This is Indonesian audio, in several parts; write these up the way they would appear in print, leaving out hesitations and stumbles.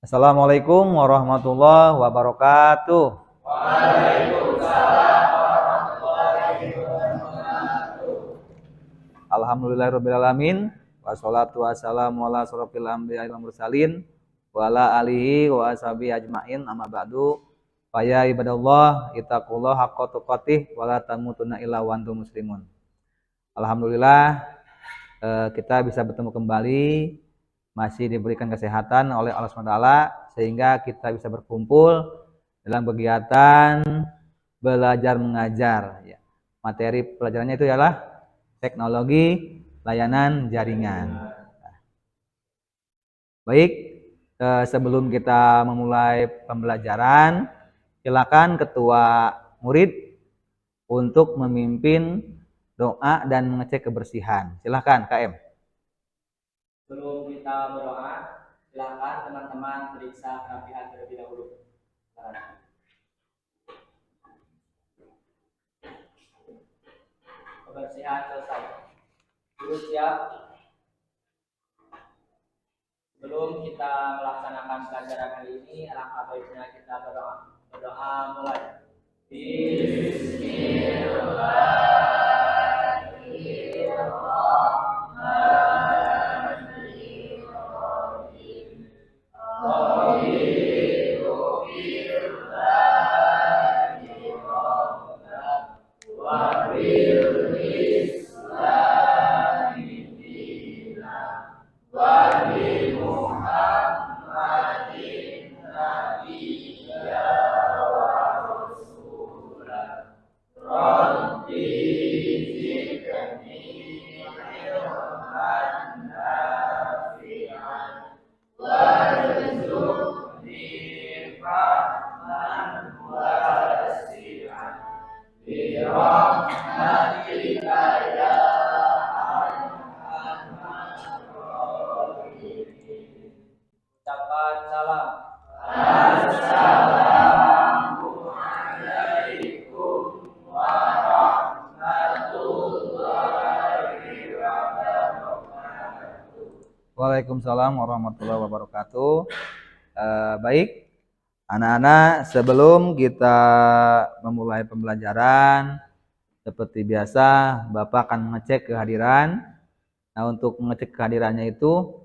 Assalamualaikum warahmatullahi wabarakatuh. Waalaikumsalam warahmatullahi wabarakatuh. Alhamdulillahirabbil alamin wassalatu wassalamu ala asrofil anbiya'i wal mursalin wa ala alihi wa ashabihi ajmain amma ba'du. Fa ya ibadallah ittaqullaha haqqa tuqatih wa la tamutunna illa wa antum muslimun. Alhamdulillah kita bisa bertemu kembali, masih diberikan kesehatan oleh Allah SWT sehingga kita bisa berkumpul dalam kegiatan belajar mengajar. Materi pelajarannya itu ialah teknologi layanan jaringan. Baik, sebelum kita memulai pembelajaran, silakan ketua murid untuk memimpin doa dan mengecek kebersihan. Silakan KM. Sebelum kita berdoa, silakan teman-teman periksa kerapihan terlebih dahulu. Kebersihan selesai. Guru siap. Sebelum kita melaksanakan pelajaran kali ini, alangkah baiknya kita berdoa. Berdoa mulai. Ucapan salam. Waalaikumsalam warahmatullahi wabarakatuh. Baik, anak-anak, sebelum kita memulai pembelajaran, seperti biasa, Bapak akan mengecek kehadiran. Nah, untuk mengecek kehadirannya itu,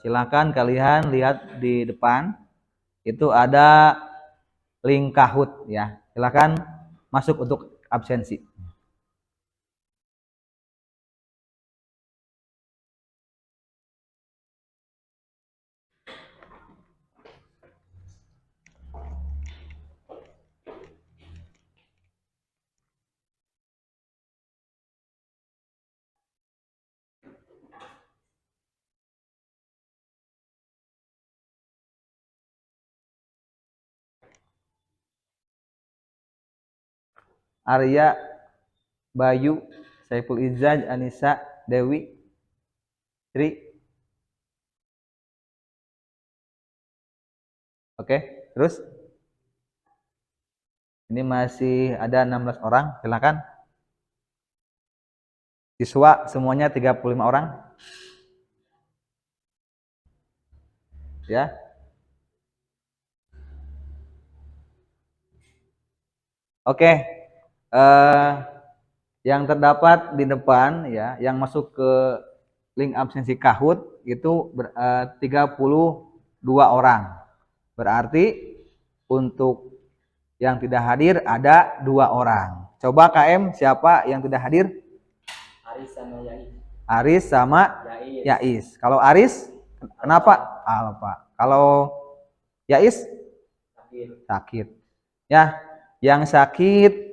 silakan kalian lihat di depan, itu ada link Kahoot ya. Silakan masuk untuk absensi. Arya, Bayu, Saiful Izzaj, Anissa, Dewi, Tri. Oke, terus ini masih ada 16 orang, silakan. Siswa semuanya 35 orang. Ya. Oke. Yang terdapat di depan ya, yang masuk ke link absensi Kahoot itu 32 orang. Berarti untuk yang tidak hadir ada 2 orang. Coba KM, siapa yang tidak hadir? Aris sama Yais. Aris sama Yais. Kalau Aris kenapa? Alfa. Kalau Yais sakit. Ya, yang sakit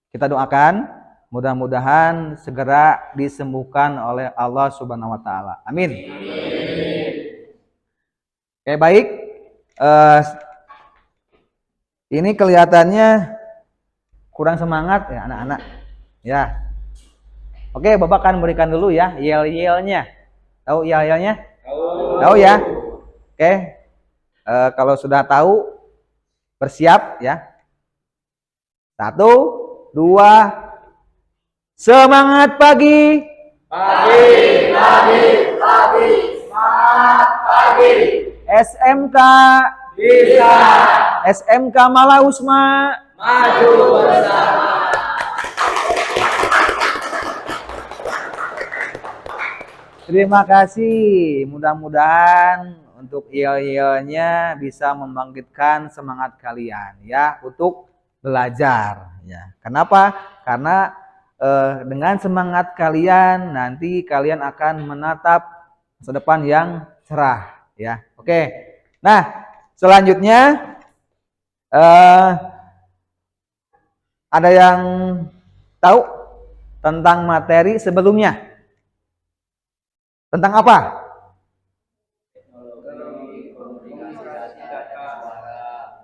kita doakan mudah-mudahan segera disembuhkan oleh Allah Subhanahu wa taala. Amin. Oke, baik. Ini kelihatannya kurang semangat ya anak-anak. Ya. Oke, Bapak akan berikan dulu ya yel-yelnya. Tahu yel-yelnya? Tahu ya? Oke. Kalau sudah tahu, bersiap ya. 1, 2, semangat pagi. Pagi, semangat pagi. SMK Bisa SMK Malausma maju bersama. Terima kasih. Mudah-mudahan untuk IEL-IEL-nya bisa membangkitkan semangat kalian ya untuk belajar ya. Kenapa? Karena dengan semangat kalian nanti kalian akan menatap masa depan yang cerah ya. Oke. Nah, selanjutnya ada yang tahu tentang materi sebelumnya? Tentang apa?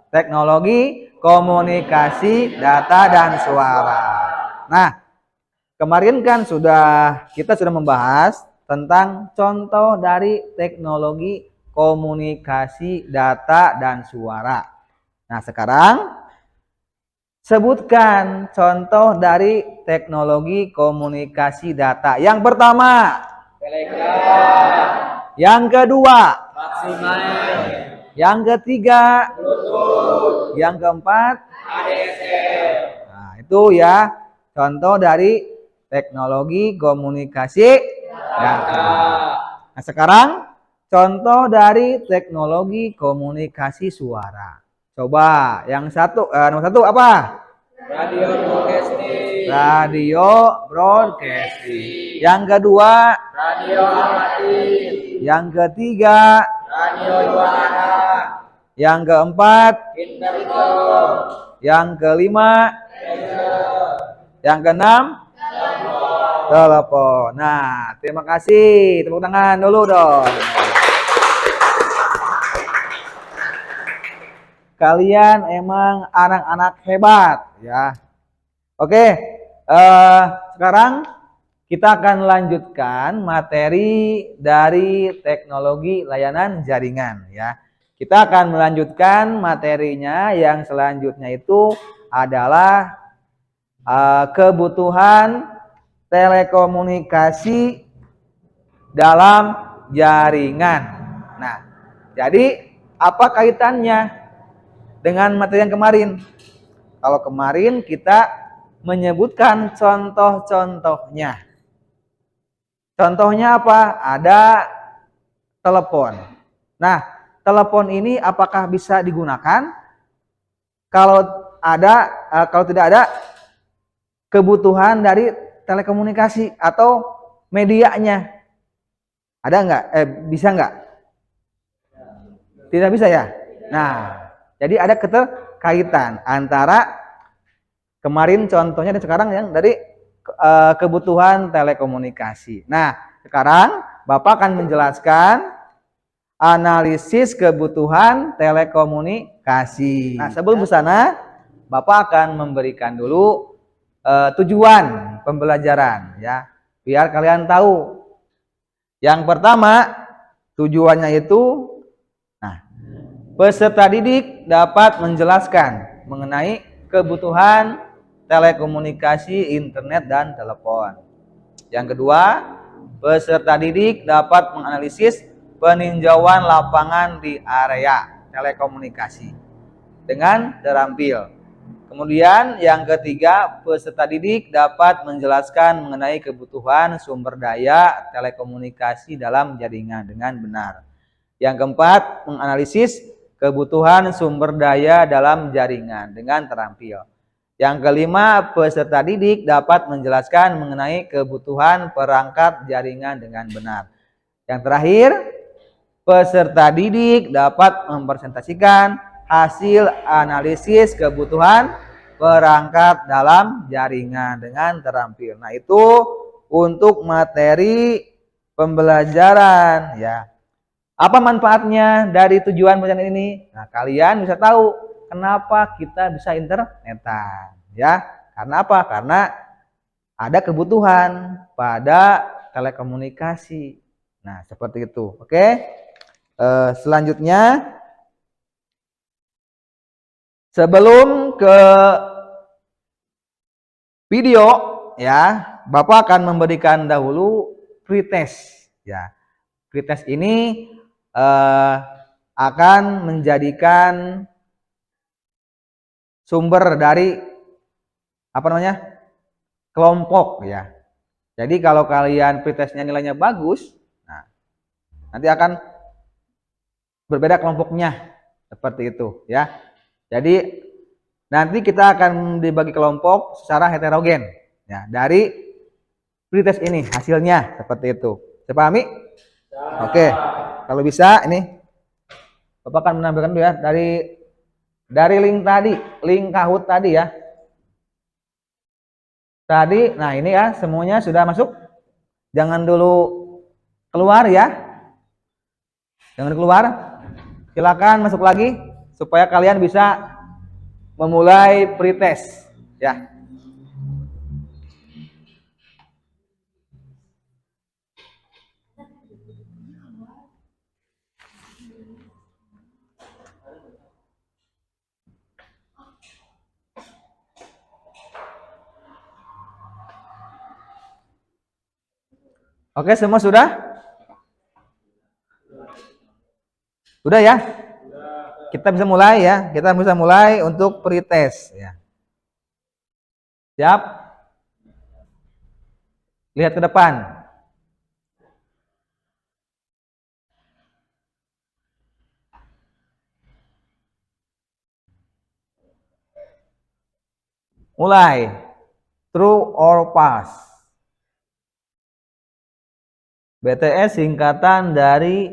Teknologi komunikasi data dan suara. Nah, kemarin kan kita sudah membahas tentang contoh dari teknologi komunikasi data dan suara. Nah, sekarang sebutkan contoh dari teknologi komunikasi data. Yang pertama, Telegram, yang kedua, Maximail, yang ketiga, Bluetooth, yang keempat. ADSL. Nah, itu ya contoh dari teknologi komunikasi data. Nah, sekarang contoh dari teknologi komunikasi suara. Coba yang nomor satu apa? Radio broadcasting. Radio broadcasting. Yang kedua, Radio amatir. yang ketiga, Radio dua arah. yang keempat, Intercom. yang kelima, yang keenam, telepon. Nah, terima kasih. Tepuk tangan dulu dong. Kalian emang anak-anak hebat ya. Oke, sekarang kita akan lanjutkan materi dari teknologi layanan jaringan ya. Kita akan melanjutkan materinya yang selanjutnya itu adalah kebutuhan telekomunikasi dalam jaringan. Nah, jadi apa kaitannya dengan materi yang kemarin? Kalau kemarin kita menyebutkan contoh-contohnya. Contohnya apa? Ada telepon. Nah, telepon ini apakah bisa digunakan? Kalau tidak ada kebutuhan dari telekomunikasi atau medianya, ada nggak? Bisa nggak? Tidak bisa ya. Nah, jadi ada keterkaitan antara kemarin contohnya dan sekarang yang dari kebutuhan telekomunikasi. Nah, sekarang Bapak akan menjelaskan analisis kebutuhan telekomunikasi. Nah, sebelum ke sana, Bapak akan memberikan dulu tujuan pembelajaran ya, biar kalian tahu. Yang pertama, tujuannya itu peserta didik dapat menjelaskan mengenai kebutuhan telekomunikasi, internet, dan telepon. Yang kedua, peserta didik dapat menganalisis peninjauan lapangan di area telekomunikasi dengan terampil. Kemudian yang ketiga, peserta didik dapat menjelaskan mengenai kebutuhan sumber daya telekomunikasi dalam jaringan dengan benar. Yang keempat, menganalisis kebutuhan sumber daya dalam jaringan dengan terampil. Yang kelima, peserta didik dapat menjelaskan mengenai kebutuhan perangkat jaringan dengan benar. Yang terakhir, peserta didik dapat mempresentasikan hasil analisis kebutuhan perangkat dalam jaringan dengan terampil. Nah, itu untuk materi pembelajaran ya. Apa manfaatnya dari tujuan pembelajaran ini? Nah, kalian bisa tahu kenapa kita bisa internetan ya. Karena apa? Karena ada kebutuhan pada telekomunikasi. Nah, seperti itu. Oke. Selanjutnya, sebelum ke video ya, Bapak akan memberikan dahulu pretest ya. Pretest ini akan menjadikan sumber dari apa namanya? Kelompok ya. Jadi kalau kalian pretestnya nilainya bagus, nah, nanti akan berbeda kelompoknya seperti itu ya. Jadi nanti kita akan dibagi kelompok secara heterogen ya dari pretest ini hasilnya seperti itu. Dipahami? Oke. Kalau bisa ini Bapak akan menampilkan dulu ya dari link Kahoot tadi ya. Tadi, nah ini ya semuanya sudah masuk. Jangan dulu keluar ya. Jangan keluar. Silakan masuk lagi supaya kalian bisa memulai pretest ya. Oke, semua sudah? Sudah ya? Kita bisa mulai ya. Kita bisa mulai untuk pretest ya. Siap? Lihat ke depan. Mulai. True or false? BTS singkatan dari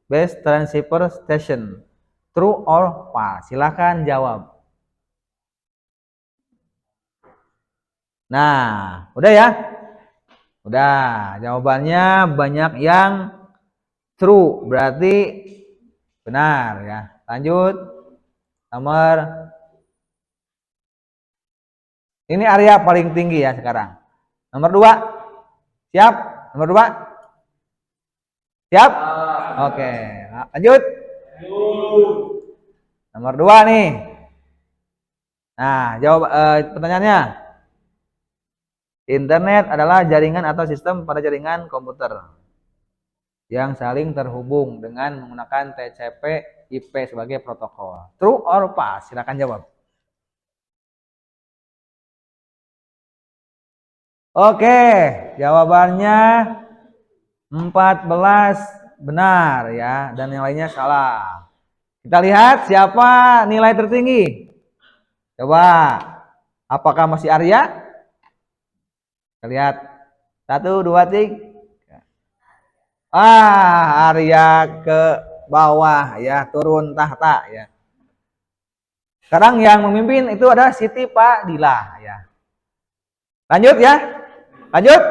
Base Transceiver Station. True or false? Silakan jawab. Nah, udah ya? Udah. Jawabannya banyak yang true, berarti benar ya. Lanjut. Nomor. Ini area paling tinggi ya sekarang. Nomor 2. Siap? Nomor 2. Siap? Oke. Lanjut. Nomor 2 nih. Nah, jawab pertanyaannya. Internet adalah jaringan atau sistem pada jaringan komputer yang saling terhubung dengan menggunakan TCP/IP sebagai protokol. True or false? Silakan jawab. Oke, jawabannya 14 benar ya, dan yang lainnya salah. Kita lihat siapa nilai tertinggi. Coba, apakah masih Arya? Kita lihat. 1, 2, 3. Arya ke bawah ya, turun tahta ya. Sekarang yang memimpin itu adalah Siti Fadilah ya. Lanjut ya. Lanjut.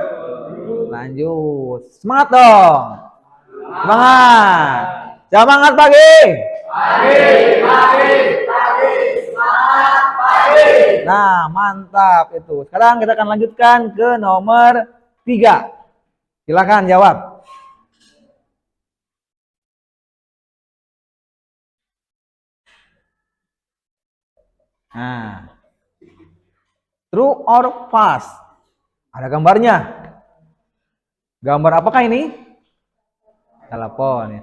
Lanjut. Semangat dong. Semangat. Semangat pagi. Pagi. Semangat pagi. Nah, mantap itu. Sekarang kita akan lanjutkan ke nomor 3. Silakan jawab. Nah. True or false? Ada gambarnya. Gambar apakah ini? Telepon ya.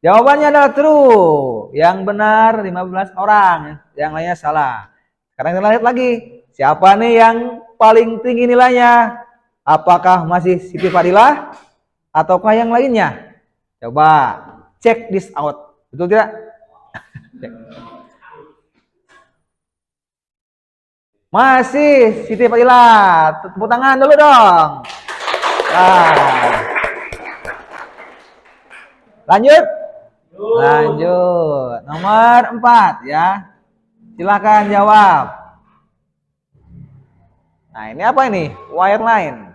Jawabannya adalah true. Yang benar 15 orang, yang lainnya salah. Sekarang kita lihat lagi. Siapa nih yang paling tinggi nilainya? Apakah masih Siti Fadilah ataukah yang lainnya? Coba check this out. Betul tidak? Masih Siti Fadilah. Tepuk tangan dulu dong. Nah. Lanjut. Lanjut. Nomor 4 ya. Silakan jawab. Nah, ini apa ini? Wireline.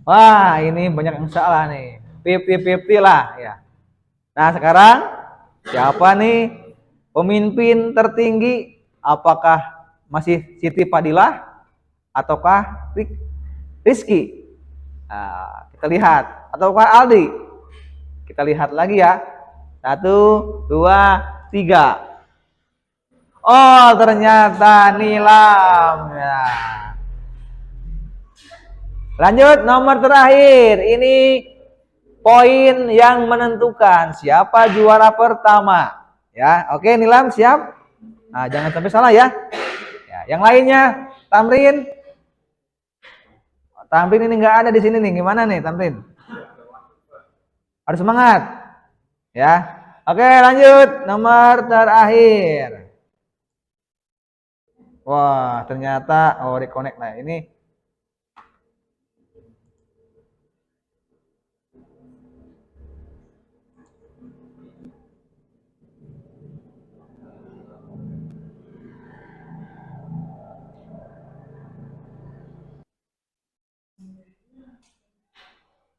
Wah, ini banyak yang salah nih. 50-50 lah ya. Nah, sekarang siapa nih pemimpin tertinggi? Apakah masih Siti Fadilah ataukah Rizky? Nah, kita lihat. Ataukah Aldi? Kita lihat lagi ya. 1, 2, 3. Oh, ternyata nilam ya. Lanjut nomor terakhir. Ini poin yang menentukan siapa juara pertama. Ya, oke nilam siap? Nah, jangan sampai salah ya. Yang lainnya, Tamrin. Tamrin ini nggak ada di sini nih. Gimana nih, Tamrin? Harus semangat. Ya. Oke, lanjut nomor terakhir. Wah, ternyata reconnect. Nah, ini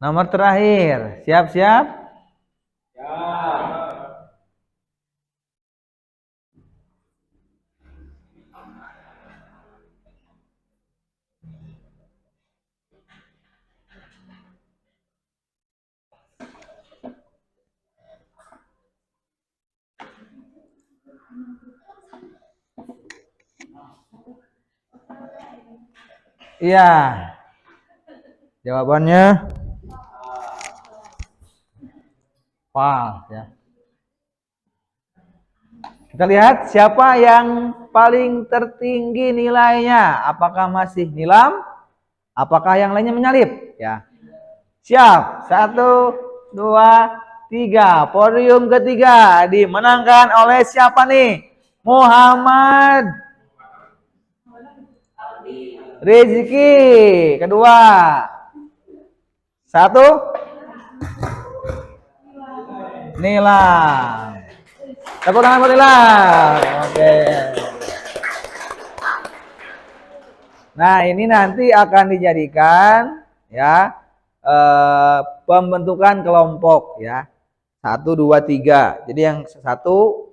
nomor terakhir. Siap-siap? Ya. Iya. Jawabannya pas ya. Kita lihat siapa yang paling tertinggi nilainya. Apakah masih nilam? Apakah yang lainnya menyalip? Ya. Siap. 1, 2, 3. Podium ketiga dimenangkan oleh siapa nih? Muhammad Rizky. Kedua. 1. Nilam. Tepuk tangan buat Nilam. Oke. Nah, ini nanti akan dijadikan ya pembentukan kelompok ya. 1, 2, 3. Jadi yang satu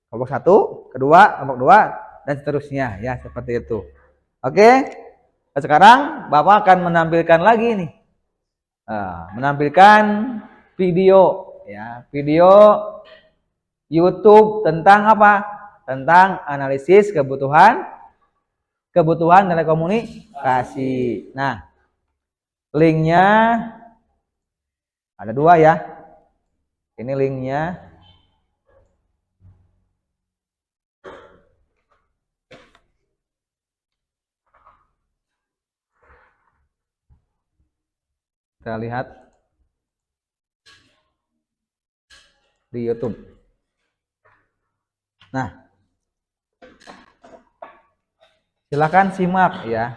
kelompok 1, kedua kelompok 2 dan seterusnya ya seperti itu. Oke. Nah, sekarang Bapak akan menampilkan lagi nih. Menampilkan video ya, video YouTube tentang apa? Tentang analisis kebutuhan telekomunikasi. Nah, linknya ada 2 ya. Ini linknya. Kita lihat di YouTube. Nah, silakan simak ya.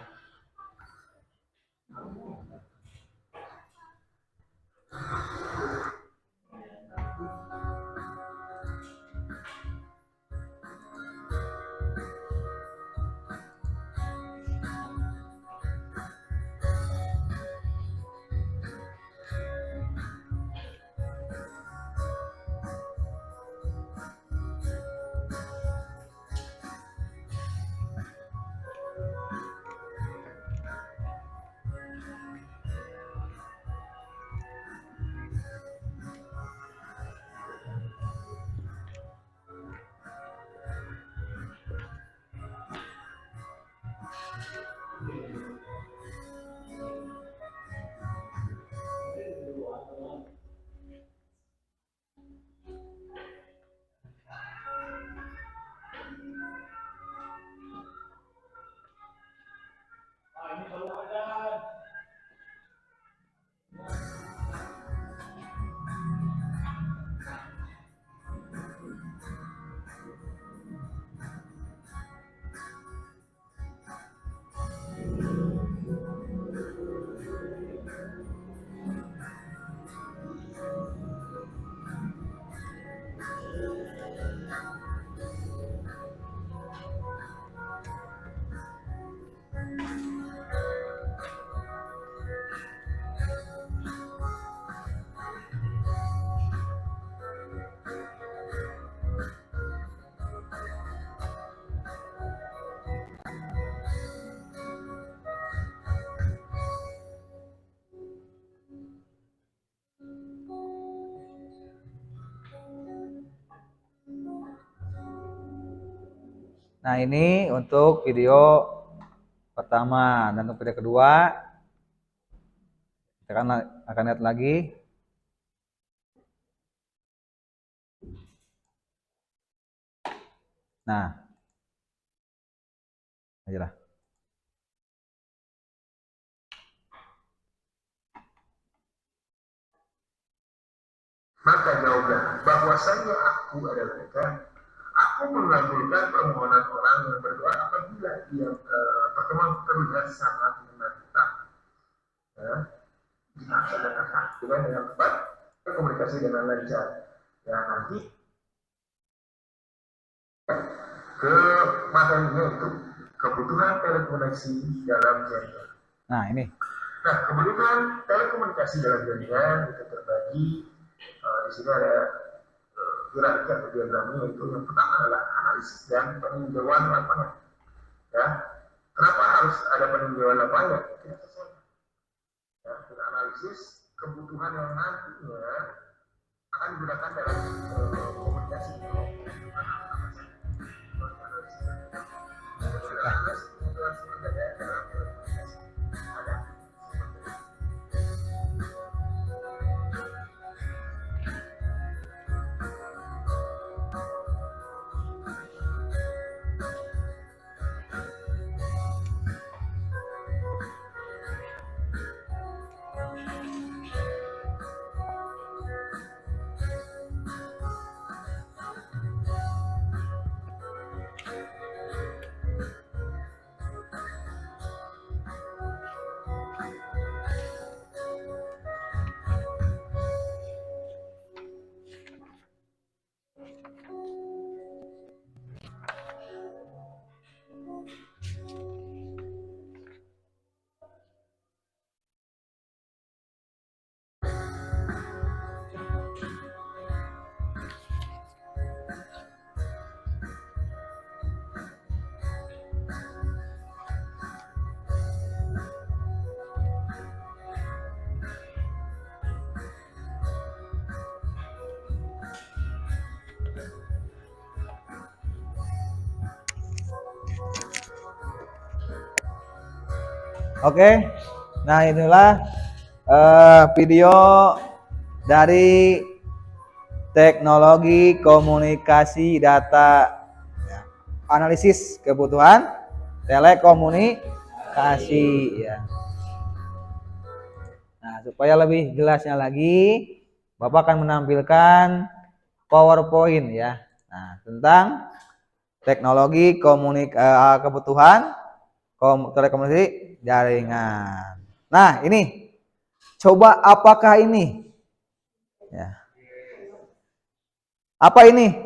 Nah, ini untuk video pertama dan untuk video kedua kita akan lihat lagi. Nah, ajalah. Maka jawablah bahwasanya aku adalah Tuhan. Aku mengabulkan permohonan orang yang berdoa apabila dia pertemuan terlihat sangat menantang. Ya, jika sudah terhubungan dengan tepat, berkomunikasi dengan lancar. Ya, nanti ke materinya itu kebutuhan telekomunikasi dalam jaringan. Nah, ini. Nah, kebutuhan telekomunikasi dalam jaringan itu terbagi di sini ada grafik atau diagramnya. Itu yang pertama adalah analisis dan peninjauan lapangan. Ya, kenapa harus ada peninjauan lapangan? Kita sesuai. Ya, kita analisis kebutuhan yang nantinya akan digunakan dalam komunikasi. Oke, nah inilah video dari teknologi komunikasi data, analisis kebutuhan telekomunikasi ya. Nah, supaya lebih jelasnya lagi, Bapak akan menampilkan PowerPoint ya. Nah, tentang teknologi kebutuhan telekomunikasi jaringan. Nah, ini coba apakah ini? Ya. Apa ini?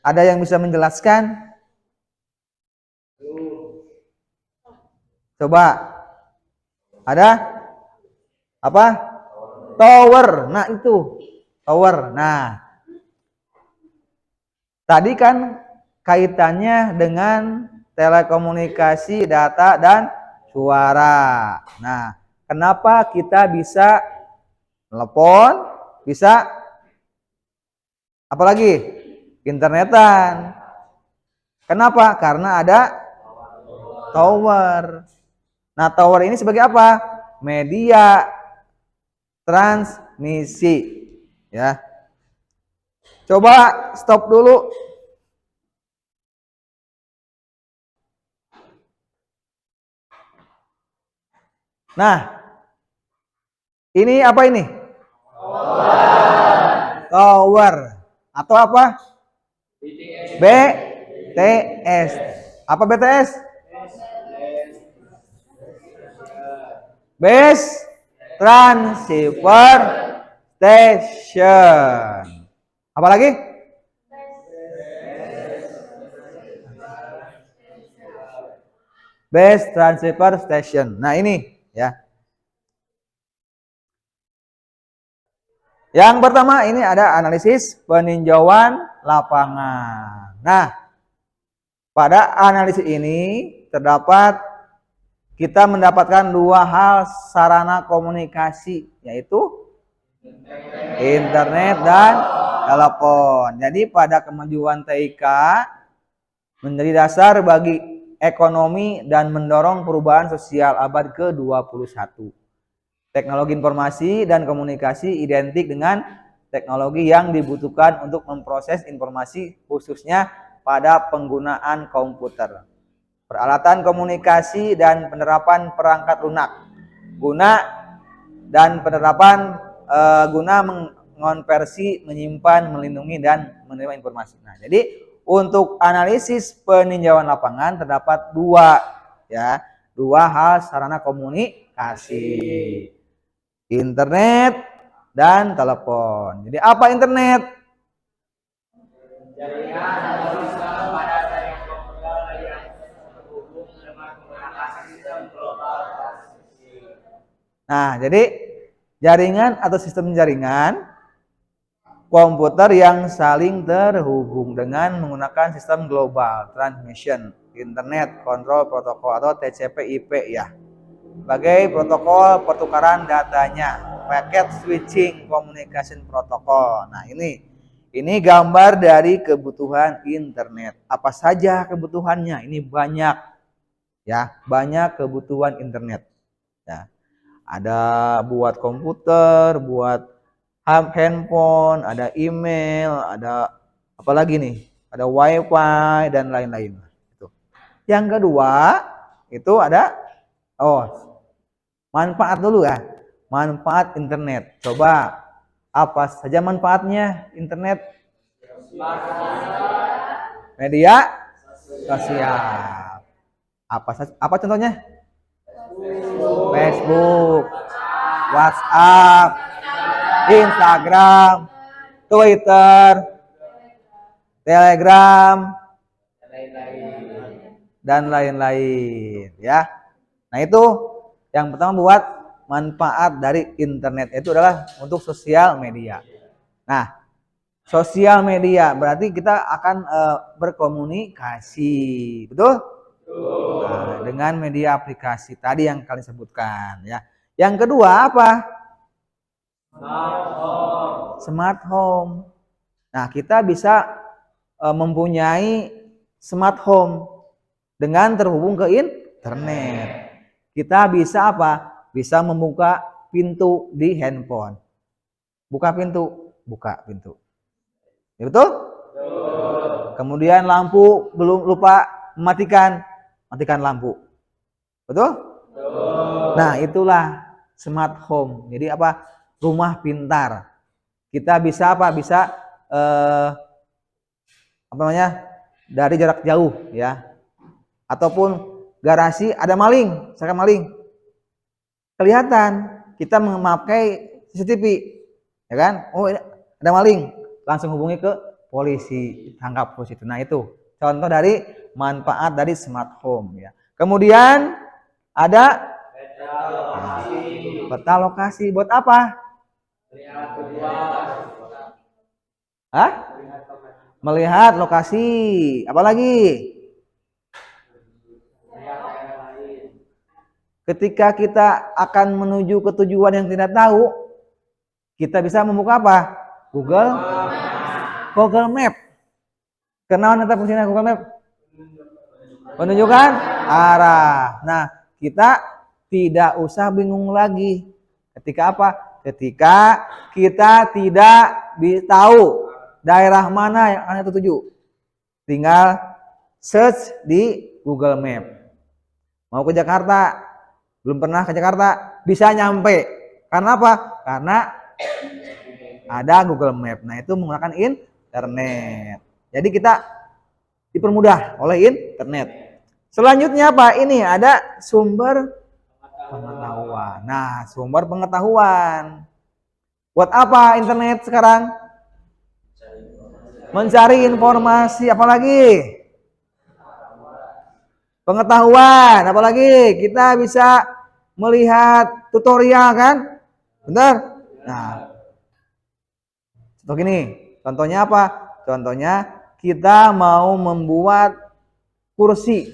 Ada yang bisa menjelaskan? Coba. Ada? Apa? Tower. Nah, itu. Tower. Nah. Tadi kan kaitannya dengan telekomunikasi data dan suara. Nah, kenapa kita bisa telepon, bisa apalagi internetan? Kenapa? Karena ada tower. Nah, tower ini sebagai apa? Media transmisi, ya. Coba stop dulu. Nah, ini apa ini? Tower. Atau apa? BTS. Apa BTS? Base Transceiver Station. Apa lagi? Base Transceiver Station. Nah, ini ya. Yang pertama ini ada analisis peninjauan lapangan. Nah, pada analisis ini terdapat kita mendapatkan dua hal sarana komunikasi, yaitu internet dan telepon. Jadi pada kemajuan TIK menjadi dasar bagi ekonomi dan mendorong perubahan sosial abad ke-21. Teknologi informasi dan komunikasi identik dengan teknologi yang dibutuhkan untuk memproses informasi khususnya pada penggunaan komputer, peralatan komunikasi dan penerapan perangkat lunak guna mengonversi, menyimpan, melindungi dan menerima informasi. Nah, jadi untuk analisis peninjauan lapangan terdapat dua hal sarana komunikasi. Internet dan telepon. Jadi apa internet? Jaringan atau sistem pada jaringan komputer yang terhubung dengan menggunakan sistem global transmisi. Nah, jadi jaringan atau sistem jaringan komputer yang saling terhubung dengan menggunakan sistem global transmission, internet control protocol atau TCP/IP ya. Sebagai protokol pertukaran datanya, packet switching communication protocol. Nah, ini gambar dari kebutuhan internet. Apa saja kebutuhannya? Ini banyak ya, banyak kebutuhan internet. Ya. Ada buat komputer, buat handphone, ada email, ada apa lagi nih? Ada wifi dan lain-lain. Itu. Yang kedua itu ada manfaat dulu ya. Manfaat internet. Coba apa saja manfaatnya internet? Media sosial. Apa contohnya? Facebook, WhatsApp, Instagram, Twitter, Telegram, dan lain-lain ya. Nah, itu yang pertama buat manfaat dari internet itu adalah untuk sosial media. Nah, sosial media berarti kita akan berkomunikasi, betul? Nah, dengan media aplikasi tadi yang kalian sebutkan ya. Yang kedua apa? Smart home. Nah, kita bisa mempunyai smart home dengan terhubung ke internet. Kita bisa apa? Bisa membuka pintu di handphone. Buka pintu. Ya, betul? Kemudian lampu belum lupa matikan lampu. Betul? Nah, itulah smart home. Jadi apa? Rumah pintar. Kita bisa apa? Bisa dari jarak jauh ya. Ataupun garasi ada maling, misalkan maling. Kelihatan kita memakai CCTV. Ya kan? Oh, ada maling. Langsung hubungi ke polisi, tangkap polisi itu. Nah, itu contoh dari manfaat dari smart home ya. Kemudian ada peta lokasi. Buat apa? Melihat lokasi. Apalagi? Ketika kita akan menuju ke tujuan yang tidak tahu, kita bisa membuka apa? Google Map. Kenapa kita fungsinya Google Map? Menunjukkan arah. Nah, kita tidak usah bingung lagi. Ketika apa? Ketika kita tidak tahu daerah mana yang akan kita tuju. Tinggal search di Google Map. Mau ke Jakarta, belum pernah ke Jakarta, bisa nyampe. Karena apa? Karena ada Google Map. Nah, itu menggunakan internet. Jadi kita dipermudah oleh internet. Selanjutnya apa? Ini ada sumber pengetahuan. Nah, sumber pengetahuan. Buat apa internet sekarang? Mencari informasi, apalagi? Pengetahuan, apalagi? Kita bisa melihat tutorial kan? Benar? Nah, contoh gini. Contohnya apa? Contohnya kita mau membuat kursi.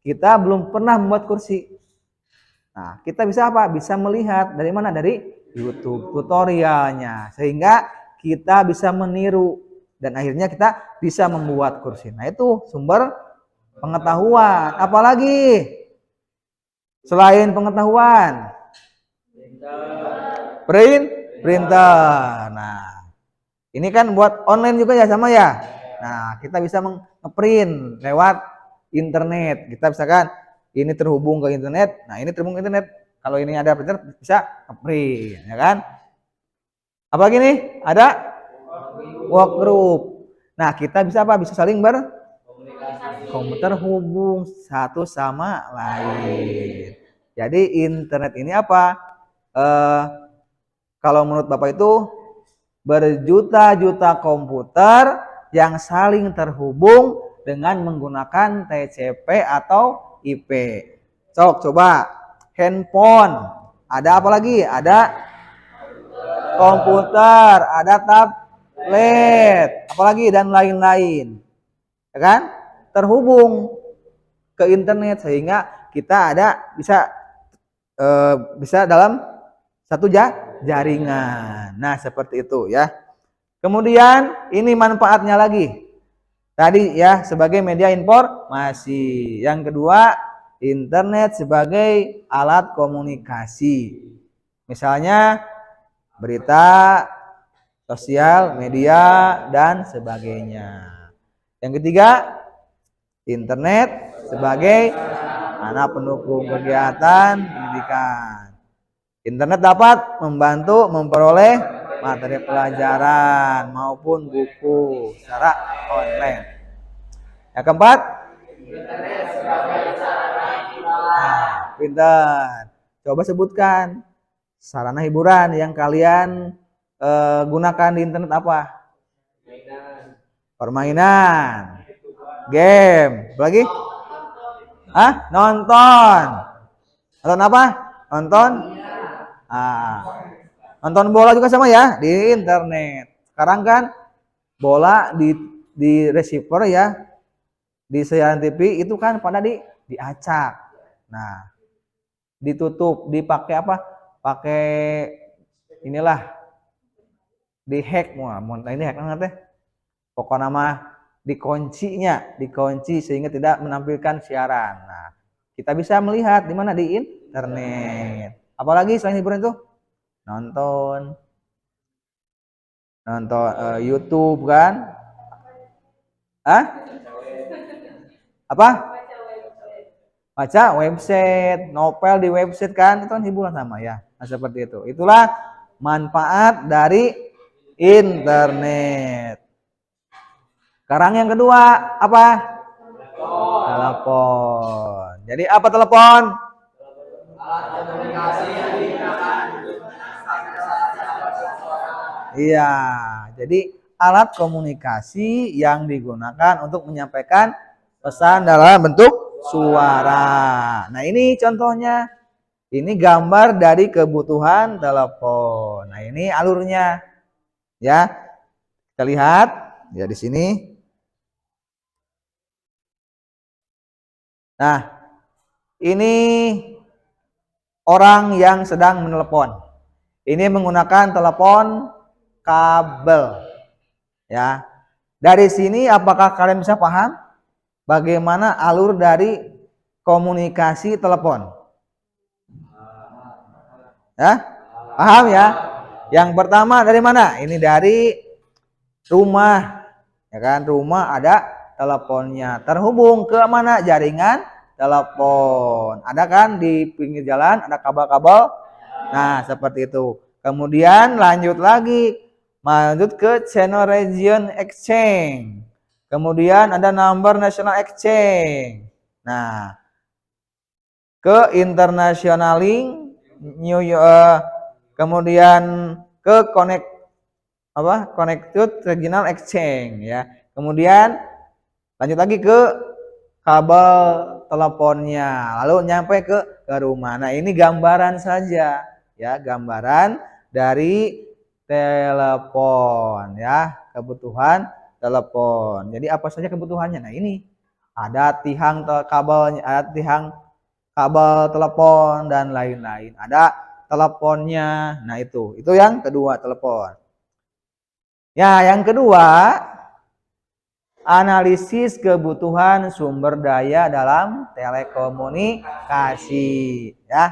Kita belum pernah membuat kursi. Nah, kita bisa apa? Bisa melihat dari mana? Dari YouTube tutorialnya. Sehingga kita bisa meniru dan akhirnya kita bisa membuat kursi. Nah, itu sumber pengetahuan. Apalagi selain pengetahuan? Printer. Nah, ini kan buat online juga ya, sama ya. Nah, kita bisa nge-print lewat internet. Kita misalkan ini terhubung ke internet. Nah, ini terhubung ke internet. Kalau ini ada printer bisa nge-print, ya kan? Apalagi nih? Ada workgroup. Nah, kita bisa apa? Bisa saling terhubung satu sama lain. Jadi internet ini apa? Kalau menurut Bapak itu berjuta-juta komputer yang saling terhubung dengan menggunakan TCP atau IP. Coba handphone. Ada apa lagi? Ada komputer, ada tablet, apalagi dan lain-lain. Ya kan? Terhubung ke internet sehingga kita bisa dalam satu jaringan. Nah, seperti itu ya. Kemudian ini manfaatnya lagi. Tadi ya sebagai media informasi. Yang kedua, internet sebagai alat komunikasi. Misalnya berita, sosial, media, dan sebagainya. Yang ketiga, internet sebagai anak pendukung kegiatan pendidikan. Internet dapat membantu memperoleh materi pelajaran maupun buku secara online. Yang keempat, pintar. Coba sebutkan sarana hiburan yang kalian gunakan di internet apa? Permainan, game, apalagi? Nonton. Nonton apa? Nonton bola juga sama ya di internet. Sekarang kan bola di receiver ya, di siaran TV itu kan pada diacak. Nah, ditutup, dipakai apa? Pakai inilah dihack, ini hack nanti. Pokoknya mah dikunci sehingga tidak menampilkan siaran. Nah, kita bisa melihat di mana di internet. Apalagi selain hiburan itu? Nonton YouTube kan? Apa? Baca website, novel di website kan, itu kan hiburan sama ya. Nah, seperti itu. Itulah manfaat dari internet. Sekarang yang kedua apa? Telepon. Jadi apa telepon? Iya, jadi alat komunikasi yang digunakan untuk menyampaikan pesan dalam bentuk suara. Nah, ini contohnya. Ini gambar dari kebutuhan telepon. Nah, ini alurnya. Ya. Kita lihat ya di sini. Nah, ini orang yang sedang menelepon. Ini menggunakan telepon kabel. Ya. Dari sini apakah kalian bisa paham bagaimana alur dari komunikasi telepon? Ya? Paham ya? Yang pertama dari mana? Ini dari rumah. Ya kan? Rumah ada teleponnya. Terhubung ke mana? Jaringan telepon. Ada kan di pinggir jalan ada kabel-kabel. Nah, seperti itu. Kemudian lanjut ke channel region exchange. Kemudian ada number national exchange. Nah, ke international link, kemudian ke connected regional exchange ya. Kemudian lanjut lagi ke kabel teleponnya, lalu nyampe ke rumah. Nah, ini gambaran saja ya, gambaran dari telepon ya, kebutuhan telepon. Jadi apa saja kebutuhannya? Nah, ini ada tiang kabelnya, ada tiang kabel telepon dan lain-lain. Ada teleponnya. Nah, itu yang kedua, telepon. Ya, yang kedua analisis kebutuhan sumber daya dalam telekomunikasi, ya.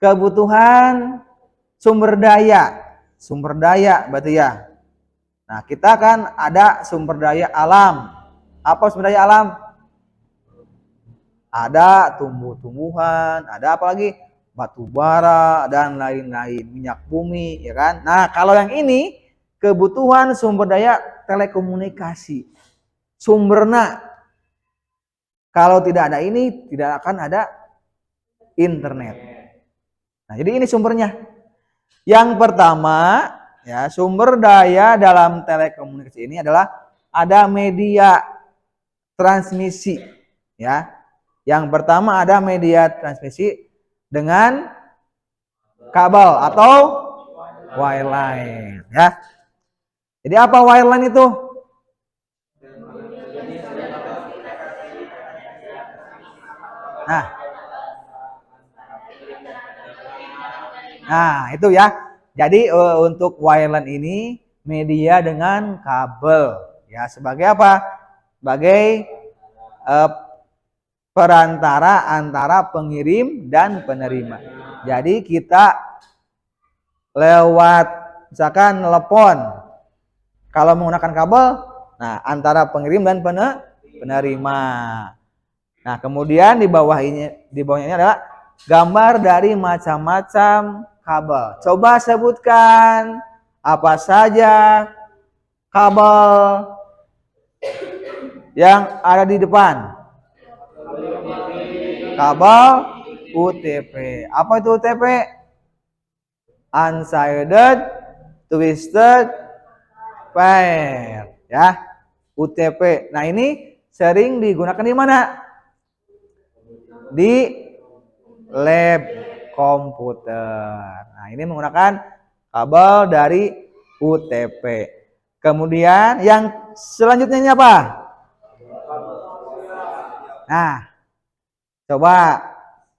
Kebutuhan sumber daya berarti ya. Nah, kita kan ada sumber daya alam. Apa sumber daya alam? Ada tumbuh-tumbuhan, ada apa lagi? Batu bara dan lain-lain, minyak bumi, ya kan? Nah, kalau yang ini kebutuhan sumber daya telekomunikasi. Sumbernya, kalau tidak ada ini tidak akan ada internet. Nah, jadi ini sumbernya. Yang pertama, ya, sumber daya dalam telekomunikasi ini adalah ada media transmisi, ya. Yang pertama ada media transmisi dengan kabel atau wireline, ya. Jadi apa wireline itu? Nah, itu ya. Jadi untuk wireline ini media dengan kabel, ya, sebagai apa? Sebagai perantara antara pengirim dan penerima. Jadi kita lewat misalkan telepon, kalau menggunakan kabel, nah antara pengirim dan penerima. Nah, kemudian di bawahnya ini adalah gambar dari macam-macam kabel. Coba sebutkan apa saja kabel yang ada di depan. Kabel UTP. Apa itu UTP? Unshaded Twisted Pair, ya. UTP. Nah, ini sering digunakan di mana? Di lab komputer. Nah, ini menggunakan kabel dari UTP. Kemudian yang selanjutnya ini apa? Nah, coba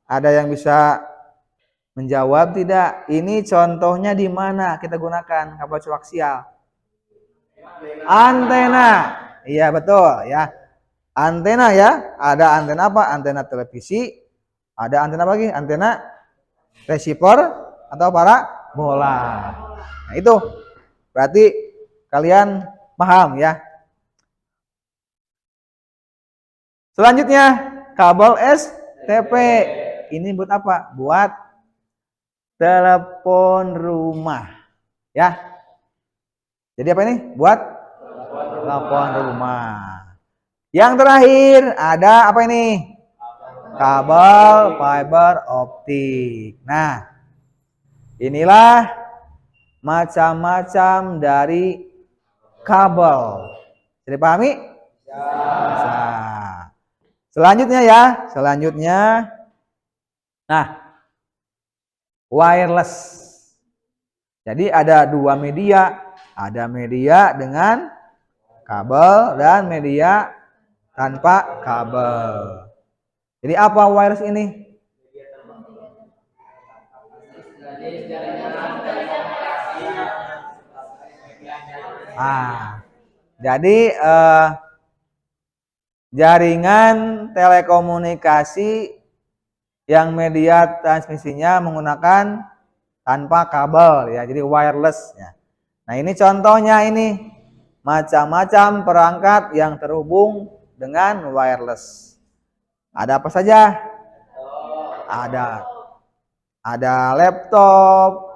ada yang bisa menjawab tidak? Ini contohnya di mana kita gunakan kabel koaksial? Antena. Iya, betul, ya. Antena, ya. Ada antena apa? Antena televisi. Ada antena apa lagi? Antena receiver atau parabola. Nah, itu berarti kalian paham, ya. Selanjutnya kabel STP. Ini buat apa? Buat telepon rumah, ya. Jadi apa ini? Buat telepon rumah. Yang terakhir ada apa ini? Kabel fiber optik. Nah, inilah macam-macam dari kabel. Bisa dipahami? Bisa. Selanjutnya, ya. Selanjutnya, nah, wireless. Jadi ada dua media. Ada media dengan kabel dan media tanpa kabel. Jadi apa wireless ini? Jadi jaringan telekomunikasi yang media transmisinya menggunakan tanpa kabel, ya. Jadi wireless, ya. Nah, ini contohnya ini. Macam-macam perangkat yang terhubung dengan wireless. Ada apa saja? Ada laptop,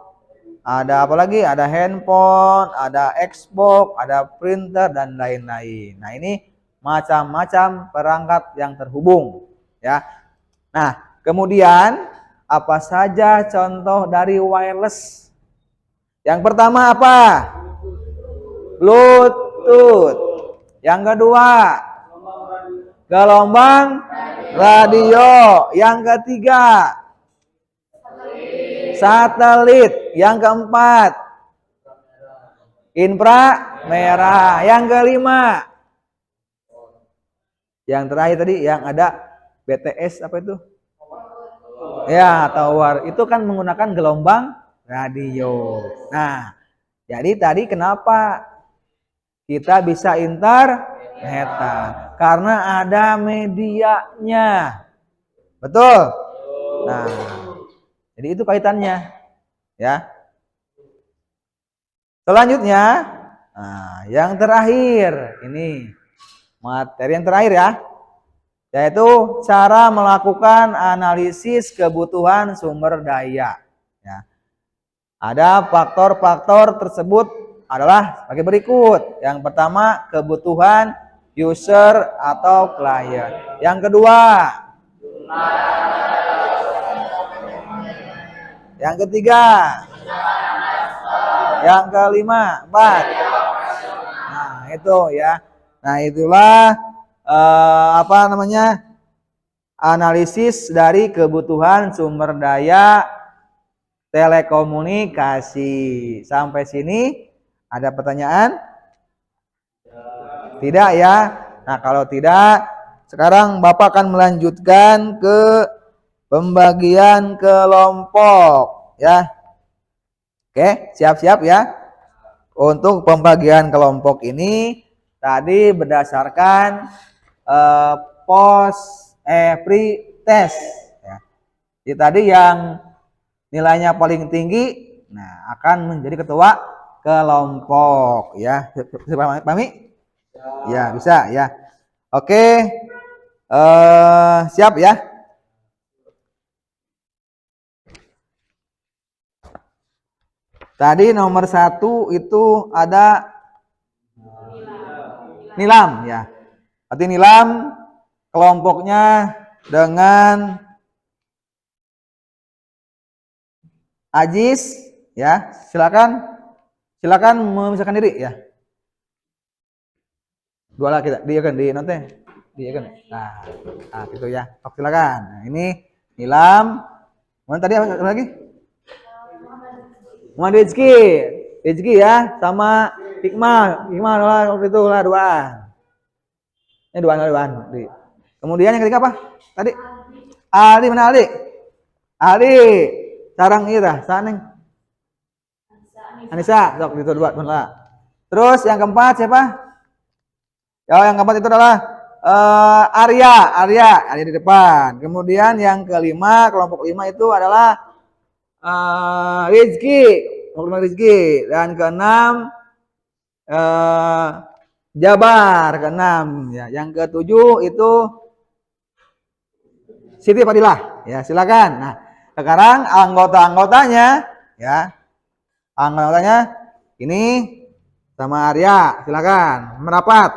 ada apa lagi? Ada handphone, ada Xbox, ada printer dan lain-lain. Nah, ini macam-macam perangkat yang terhubung, ya. Nah, kemudian apa saja contoh dari wireless? Yang pertama apa? Bluetooth. Yang kedua, gelombang radio. Yang ketiga, satelit. Yang keempat, inframerah. Yang kelima, yang terakhir tadi yang ada BTS, apa itu? Ya, tower. Itu kan menggunakan gelombang radio. Nah, jadi tadi kenapa kita bisa internet? Eta. Karena ada medianya. Betul? Nah, jadi itu kaitannya. Ya. Selanjutnya, nah, yang terakhir ini materi yang terakhir ya, yaitu cara melakukan analisis kebutuhan sumber daya. Ya. Ada faktor-faktor tersebut adalah sebagai berikut. Yang pertama, kebutuhan user atau klien. Yang kedua, yang ketiga, yang kelima, empat. Nah, itu ya. Nah, itulah apa namanya? Analisis dari kebutuhan sumber daya telekomunikasi. Sampai sini ada pertanyaan? Tidak ya. Nah, kalau tidak, sekarang Bapak akan melanjutkan ke pembagian kelompok ya. Oke, siap-siap ya. Untuk pembagian kelompok ini tadi berdasarkan pre test ya. Jadi tadi yang nilainya paling tinggi nah akan menjadi ketua kelompok ya. Pahami? Ya, bisa ya. Oke. Siap ya. Tadi nomor 1 itu ada nilam ya. Berarti nilam kelompoknya dengan Ajis ya. Silakan memisahkan diri ya. Dua lah kita, dia kan di nanti. Dia kan. Nah, gitu ya. Oke, silakan. Nah, ini nilam. Mana tadi apa lagi? Muhammad Rizky ya, sama Hikmah lah waktu itu lah duaan. Ini duaan. Kemudian yang ketiga apa? Tadi Aldi, mana Aldi? Aldi, sarang ira, saneng. Anissa, sok itu dua lah. Terus yang keempat siapa? Yang keempat itu adalah Arya di depan. Kemudian yang kelima, kelompok 5 itu adalah Rizky, dan keenam Jabar keenam ya. Yang ketujuh itu Siti Fadilah ya, silakan. Nah, sekarang anggotanya ya. Anggotanya ini sama Arya, silakan merapat.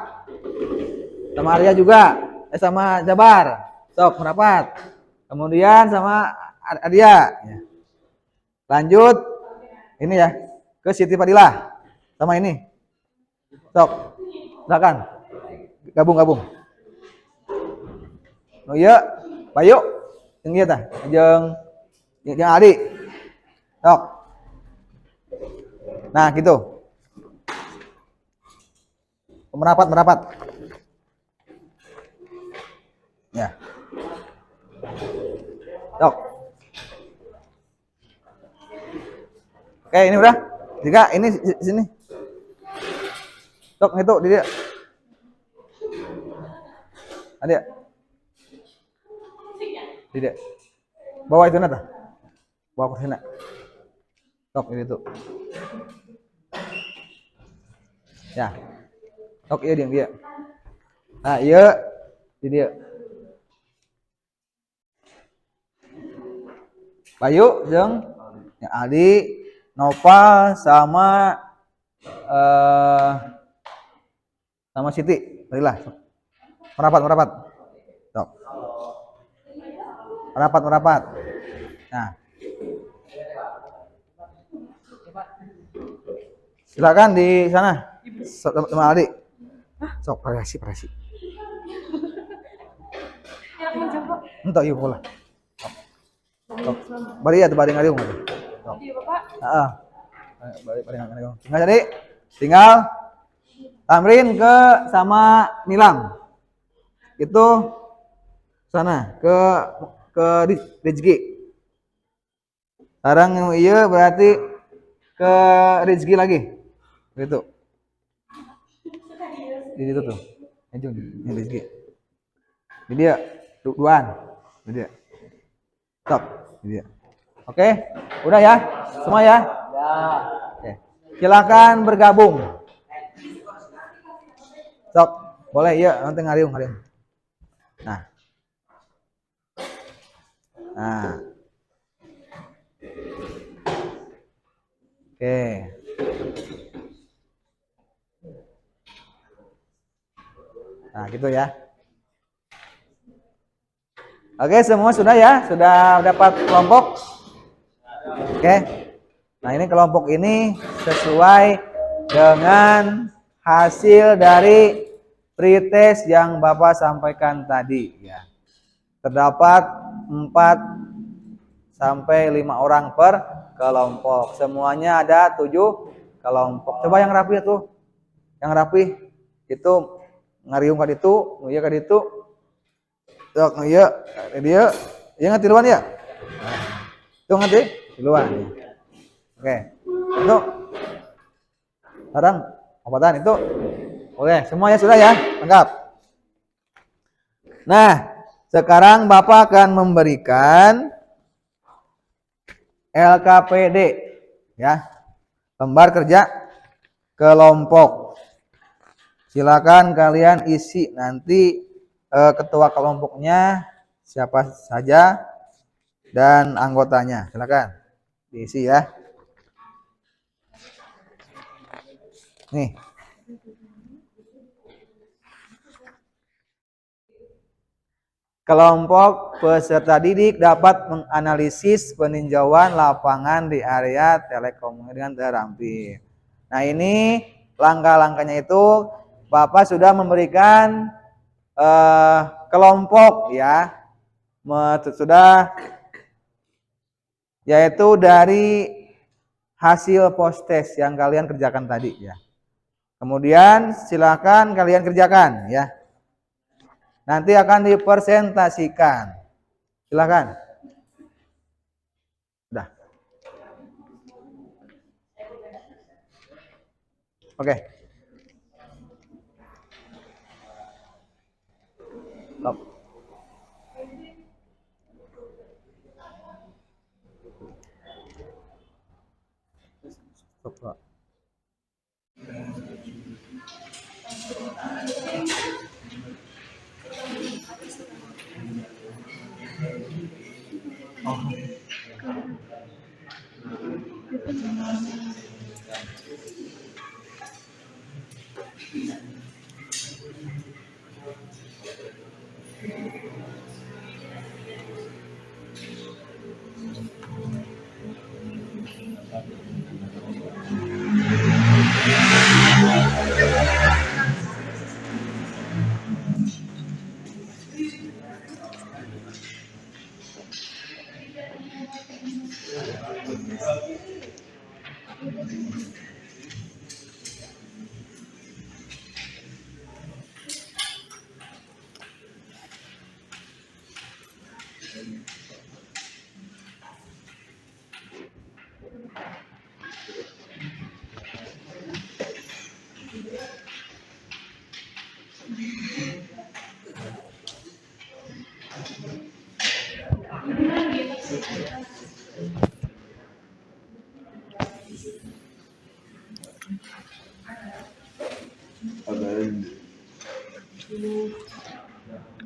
Sama Arya juga, sama Jabar, sok merapat. Kemudian sama Arya ya. Lanjut ini ya ke Siti Fadilah sama ini. Sok, silakan gabung. Oh iya, Bayu, yang iya tah, yang Adi, sok. Nah gitu, merapat. Ya, sok. Oke, ini udah. Tiga, ini sini. Sok itu dia. Ada. Tidak. Bawa itu nata. Bawa ke sana. Sok ini tuh. Ya. Sok iya dia. Nah, iya di dia. Bayu jeung Aldi, Nova sama Siti. Barilah. Merapat. Sok. Merapat. Nah. Silakan di sana. Sama Aldi. Sok variasi. Entok yuk pula. Sok. Bari ya bareng ngaliung. Sok. Heeh. Bareng ngaliung. Tinggal jadi tinggal tamrin ke sama nilam. Itu sana ke Rizky. Sekarang iya berarti ke Rizky lagi. Gitu. Di situ tuh. Jun, ini Rizky. Ini dia, duaan. Ini dia. Stop. Ini dia. Oke, udah ya, semua ya. Oke, silakan bergabung. Stop, boleh ya, nanti ngariung. Nah, oke. Nah, gitu ya. Oke, semua sudah ya? Sudah dapat kelompok? Oke. Nah, ini kelompok ini sesuai dengan hasil dari pretest yang Bapak sampaikan tadi ya. Terdapat 4 sampai 5 orang per kelompok. Semuanya ada 7 kelompok. Coba yang rapi tuh. Yang rapi itu ngariung ka ditu, nguya ka ditu. Sok nguya, dia. Ya ngatiluan ya? Itu ngerti? Tiluan. Oke. Itu. Sekarang obatan itu. Oke, semuanya sudah ya? Lengkap. Nah, sekarang Bapak akan memberikan LKPD ya. Lembar kerja kelompok. Silakan kalian isi nanti ketua kelompoknya siapa saja dan anggotanya. Silakan diisi ya. Nih. Kelompok peserta didik dapat menganalisis peninjauan lapangan di area telekomunikasi dengan terampil. Nah, ini langkah-langkahnya itu Bapak sudah memberikan kelompok ya. Sudah yaitu dari hasil post test yang kalian kerjakan tadi ya. Kemudian silakan kalian kerjakan ya. Nanti akan dipresentasikan. Silakan. Udah. Oke. Stop. Stop. Oh.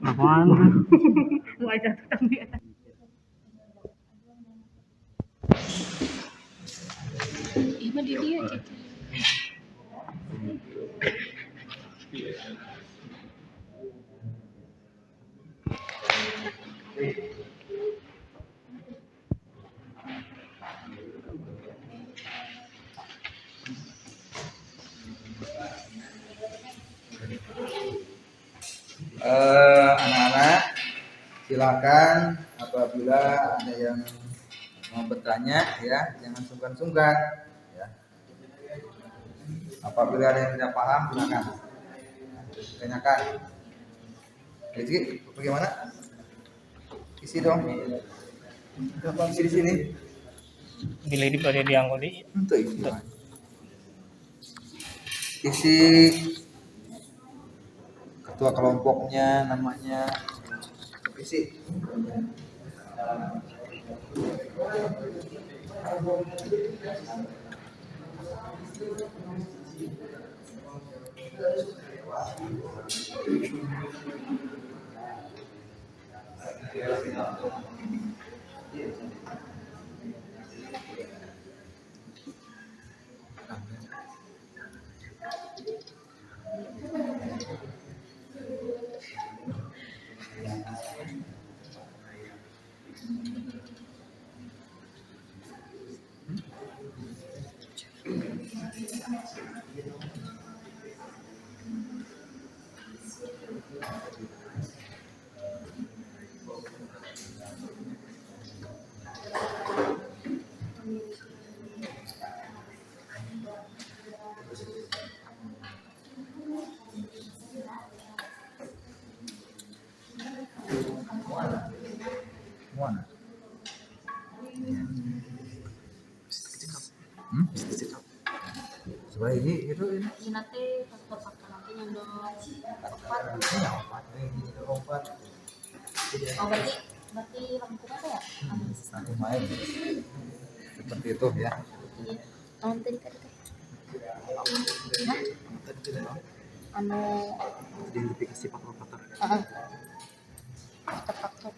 Apaan? Mau aja tapi Ima di dia gitu. Anak-anak silakan apabila ada yang mau bertanya ya, jangan sungkan-sungkan ya. Apabila ada yang tidak paham silakan tanyakan. Rizky, bagaimana? Isi dong. Isi di sini. Bila di pada diangkut di. Untuk isi ketua kelompoknya namanya visi. Mana? Sebelah ini itu ini. Ini nanti faktor nanti nyondong empat. Ini opat, ini opat. Oh berarti rangkum apa ya? Nanti main. Seperti itu ya. Nanti tadi. Anu Identifikasi faktor-faktor. faktor.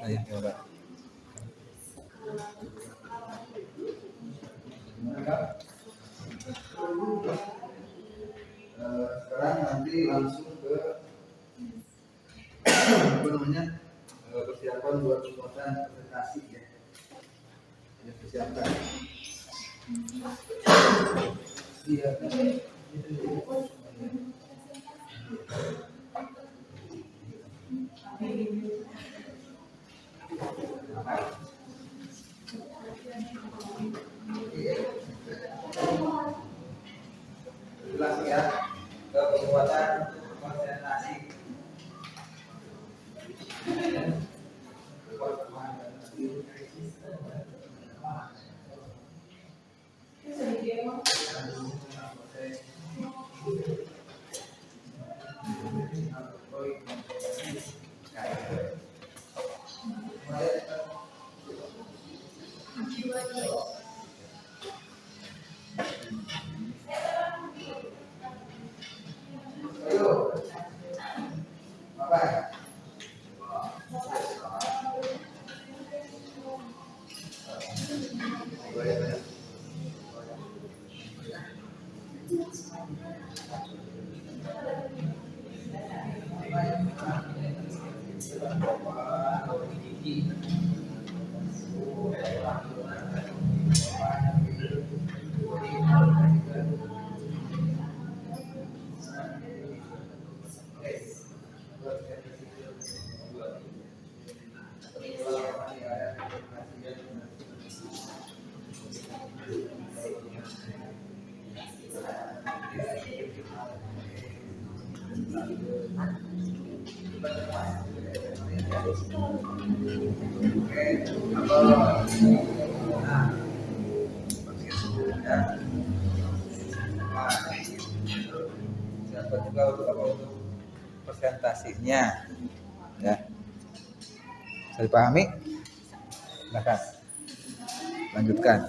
Ayo coba. Sekarang nanti langsung ke apa namanya persiapan buat kesempatan presentasi ya. Ini persiapan. Iya. Jelas ya ke pembuatan konsentrasi. Nah, begitu ya. Nah, siapa juga untuk apa untuk presentasinya ya. Bisa dipahami? Silakan lanjutkan.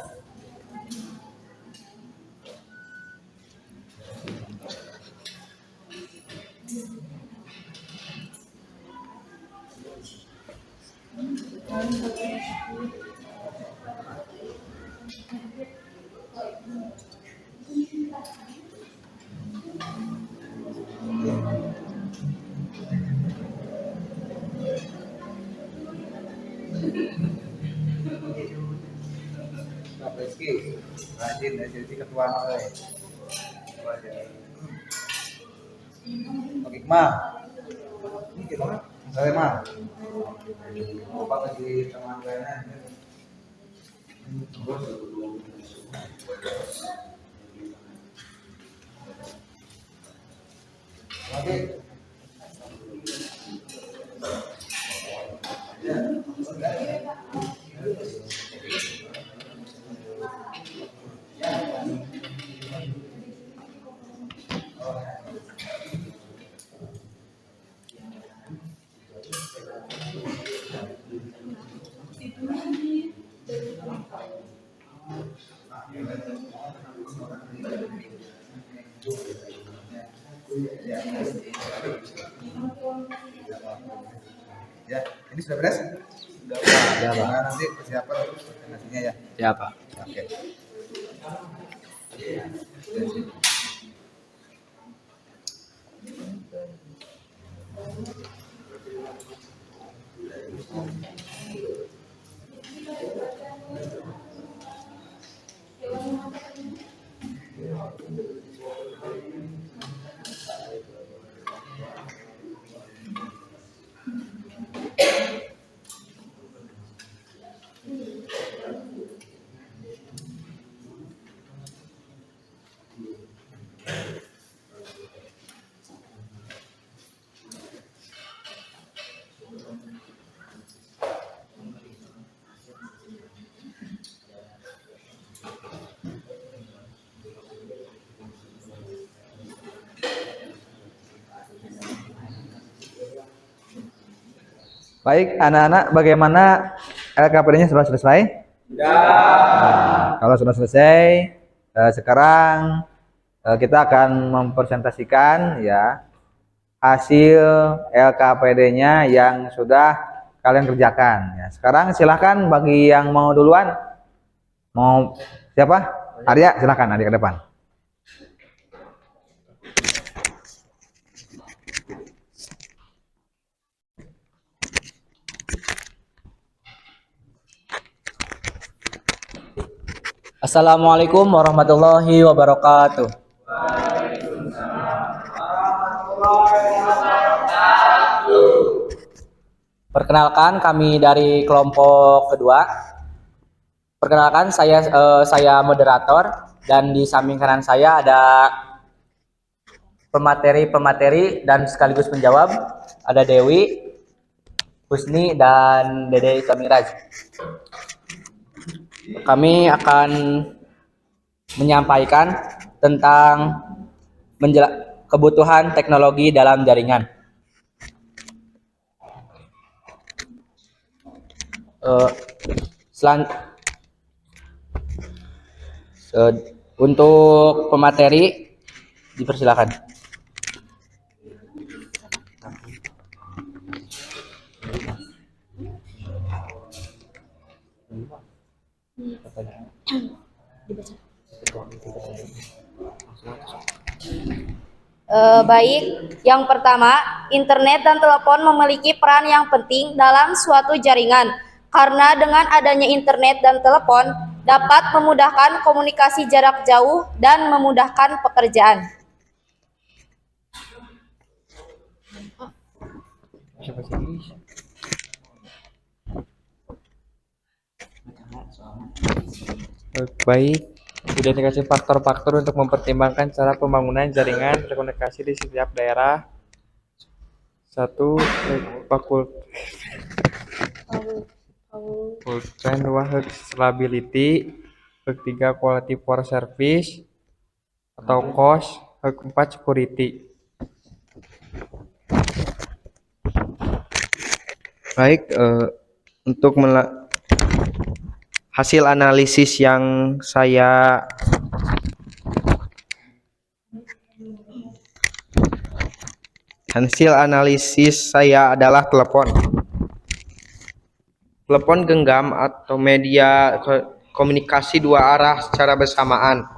Pak Rizky, rajin ya jadi ketua oleh. Oke, Ma. Ini kita saya mah. Apa lagi teman lainnya? Oke. Ya, ini sudah beres? Sudah, Pak. Ya, Pak. Nah, nanti persiapan untuk presentasinya ya. Ya, Pak. Oke. Baik, anak-anak, bagaimana LKPD-nya sudah selesai? Ya. Nah, kalau sudah selesai, sekarang kita akan mempresentasikan ya hasil LKPD-nya yang sudah kalian kerjakan. Ya, sekarang silahkan bagi yang mau duluan, mau siapa? Arya, silahkan Arya ke depan. Assalamualaikum warahmatullahi wabarakatuh. Perkenalkan, kami dari kelompok kedua. Perkenalkan, saya moderator dan di samping kanan saya ada pemateri dan sekaligus penjawab, ada Dewi, Husni, dan Dede Samiraj. Kami akan menyampaikan tentang kebutuhan teknologi dalam jaringan. Untuk pemateri dipersilakan. Baik, yang pertama, internet dan telepon memiliki peran yang penting dalam suatu jaringan, karena dengan adanya internet dan telepon dapat memudahkan komunikasi jarak jauh dan memudahkan pekerjaan. Baik, sudah dikasih faktor-faktor untuk mempertimbangkan cara pembangunan jaringan telekomunikasi di setiap daerah. 1. Full strength 2 heuk stability, heuk 3 quality for service atau cost, heuk 4 security. Baik, untuk hasil analisis yang saya adalah telepon. Telepon genggam atau media komunikasi dua arah secara bersamaan.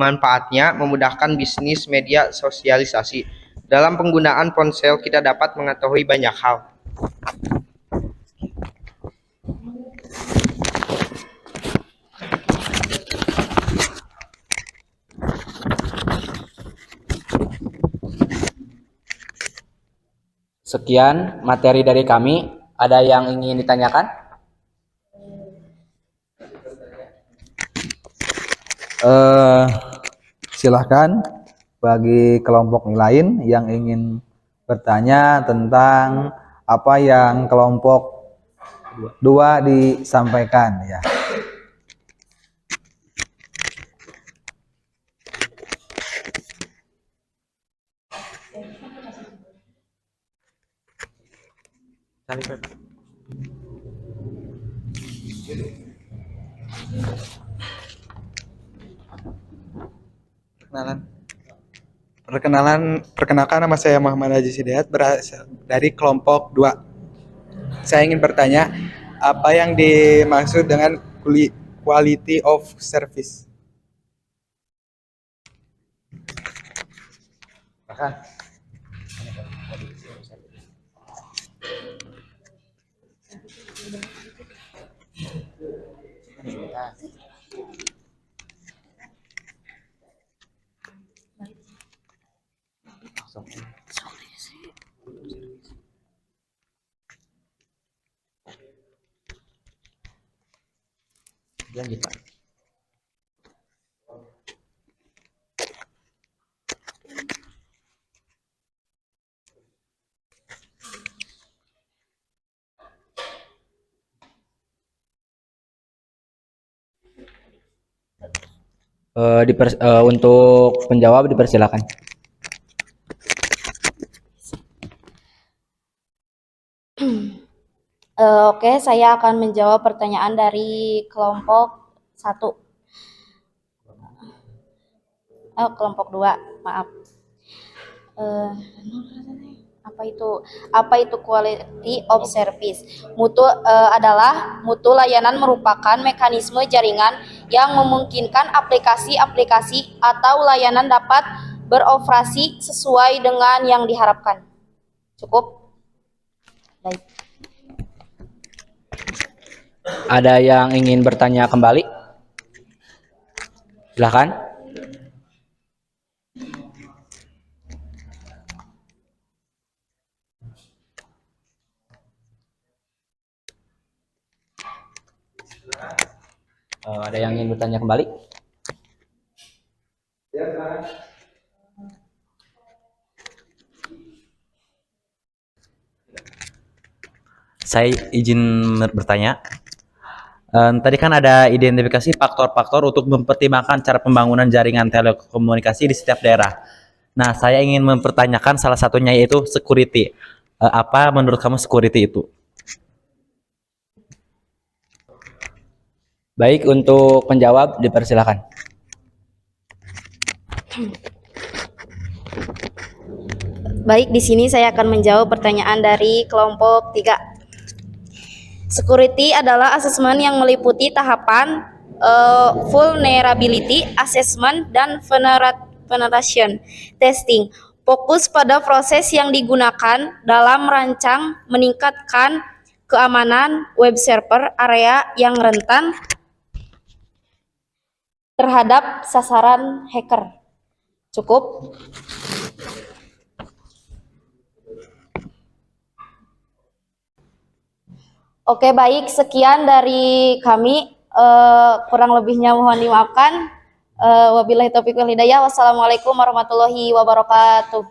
Manfaatnya memudahkan bisnis media sosialisasi. Dalam penggunaan ponsel kita dapat mengetahui banyak hal. Sekian materi dari kami. Ada yang ingin ditanyakan? Silahkan bagi kelompok lain yang ingin bertanya tentang apa yang kelompok 2 disampaikan ya. Perkenalkan nama saya Muhammad Haji Sidiat, berasal dari kelompok 2. Saya ingin bertanya, apa yang dimaksud dengan quality of service? Lanjut, Pak. Untuk penjawab dipersilakan. Oke, saya akan menjawab pertanyaan dari kelompok 1. Kelompok 2, maaf. Apa itu quality of service? Adalah mutu layanan merupakan mekanisme jaringan yang memungkinkan aplikasi-aplikasi atau layanan dapat beroperasi sesuai dengan yang diharapkan. Cukup? Baik. Ada yang ingin bertanya kembali? Silakan. Ada yang ingin bertanya kembali? Saya izin bertanya. Tadi kan ada identifikasi faktor-faktor untuk mempertimbangkan cara pembangunan jaringan telekomunikasi di setiap daerah. Nah, saya ingin mempertanyakan salah satunya yaitu security. Apa menurut kamu security itu? Baik, untuk penjawab dipersilakan. Baik, di sini saya akan menjawab pertanyaan dari kelompok 3. Security adalah asesmen yang meliputi tahapan vulnerability assessment dan penetration testing. Fokus pada proses yang digunakan dalam merancang meningkatkan keamanan web server area yang rentan terhadap sasaran hacker. Cukup? Oke, baik, sekian dari kami. Kurang lebihnya mohon dimaafkan. Wabillahi taufiq wal hidayah. Wassalamualaikum warahmatullahi wabarakatuh.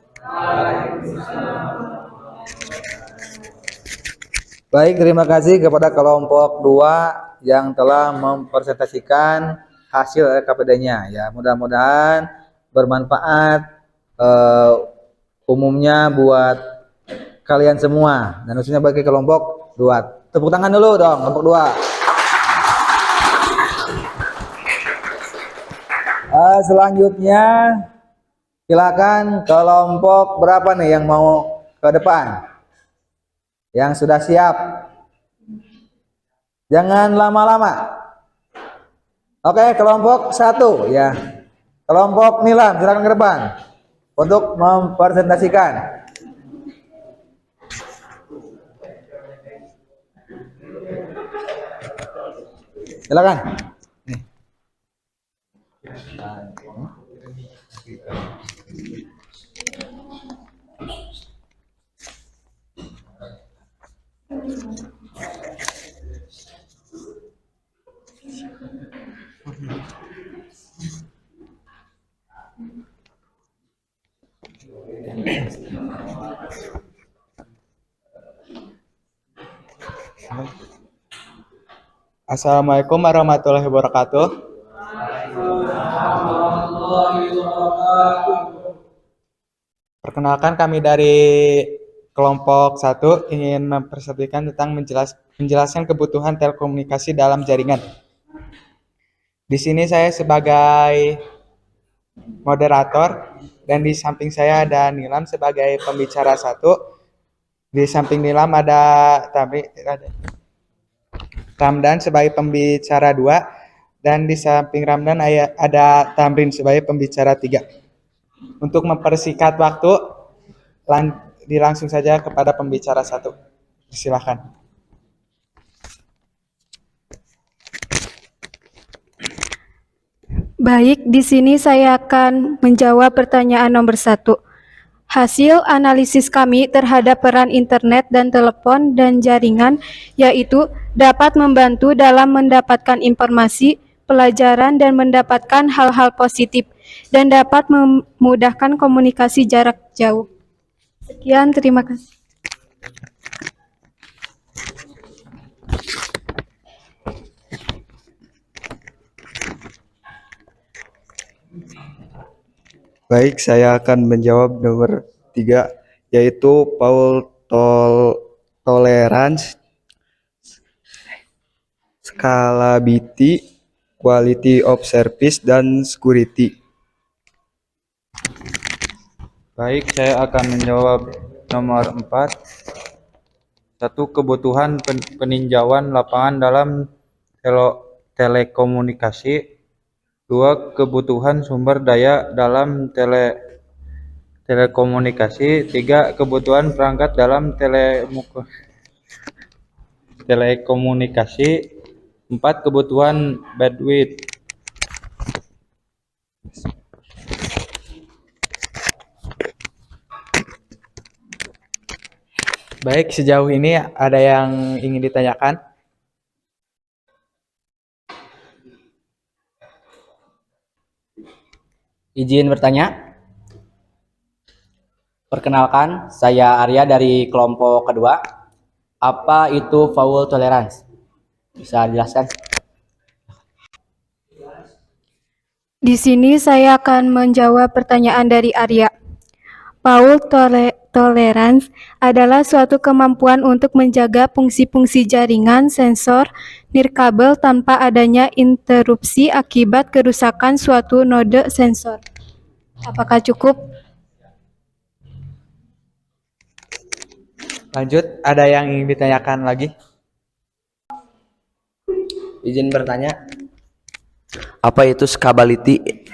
Baik, terima kasih kepada kelompok 2 yang telah mempresentasikan hasil LKPD-nya ya. Mudah-mudahan bermanfaat umumnya buat kalian semua dan khususnya bagi kelompok 2. Tepuk tangan dulu dong kelompok 2. Selanjutnya silakan kelompok berapa nih yang mau ke depan? Yang sudah siap. Jangan lama-lama. Oke, kelompok 1 ya. Kelompok Nilam silakan ke depan untuk mempresentasikan. Silakan. Assalamualaikum warahmatullahi wabarakatuh. Perkenalkan, kami dari kelompok 1 ingin mempresentasikan tentang menjelaskan kebutuhan telekomunikasi dalam jaringan. Di sini saya sebagai moderator dan di samping saya ada Nilam sebagai pembicara 1. Di samping Nilam ada Ramdan sebagai pembicara 2 dan di samping Ramdan ada Tamrin sebagai pembicara 3. Untuk mempersingkat waktu, langsung saja kepada pembicara 1. Silakan. Baik, di sini saya akan menjawab pertanyaan nomor 1. Hasil analisis kami terhadap peran internet dan telepon dan jaringan yaitu dapat membantu dalam mendapatkan informasi, pelajaran, dan mendapatkan hal-hal positif, dan dapat memudahkan komunikasi jarak jauh. Sekian, terima kasih. Baik, saya akan menjawab nomor 3, yaitu tolerance, scalability, quality of service, dan security. Baik, saya akan menjawab nomor 4. 1. Kebutuhan peninjauan lapangan dalam telekomunikasi. 2. Kebutuhan sumber daya dalam telekomunikasi. 3. Kebutuhan perangkat dalam telekomunikasi. 4. Kebutuhan bandwidth. Baik, sejauh ini ada yang ingin ditanyakan? Izin bertanya. Perkenalkan, saya Arya dari kelompok kedua. Apa itu fault tolerance? Bisa dijelaskan? Di sini saya akan menjawab pertanyaan dari Arya. Fault tolerance adalah suatu kemampuan untuk menjaga fungsi-fungsi jaringan, sensor, nirkabel tanpa adanya interupsi akibat kerusakan suatu node sensor. Apakah cukup? Lanjut, ada yang ingin ditanyakan lagi? Izin bertanya. Apa itu scalability?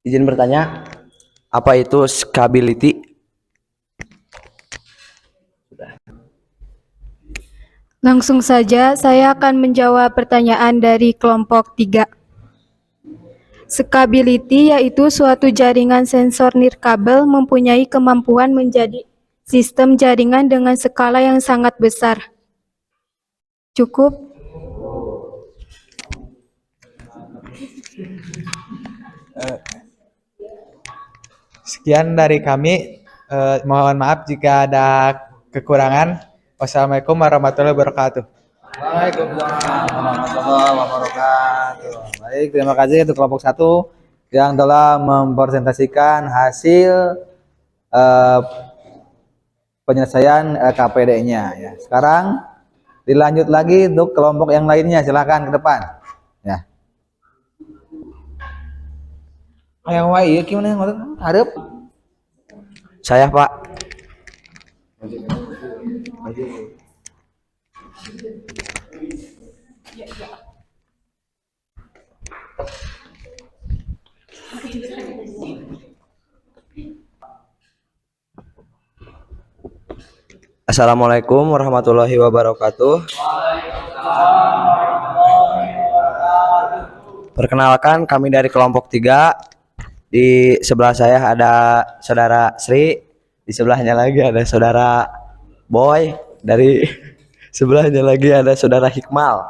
Izin bertanya. Apa itu scalability? Langsung saja, saya akan menjawab pertanyaan dari kelompok 3. Scalability yaitu suatu jaringan sensor nirkabel mempunyai kemampuan menjadi sistem jaringan dengan skala yang sangat besar. Cukup? Sekian dari kami. Mohon maaf jika ada kekurangan. Wassalamualaikum warahmatullahi wabarakatuh. Waalaikumsalam warahmatullahi wabarakatuh. Baik, terima kasih untuk kelompok 1 yang telah mempresentasikan hasil penyelesaian KPD-nya ya. Sekarang dilanjut lagi untuk kelompok yang lainnya, silakan ke depan. Ya. Ayo wae ieu gimana ngotot hareup? Saya, Pak. Assalamualaikum warahmatullahi wabarakatuh. Perkenalkan, kami dari kelompok 3. Di sebelah saya ada saudara Sri, di sebelahnya lagi ada saudara Boy, dari sebelahnya lagi ada saudara Hikmal.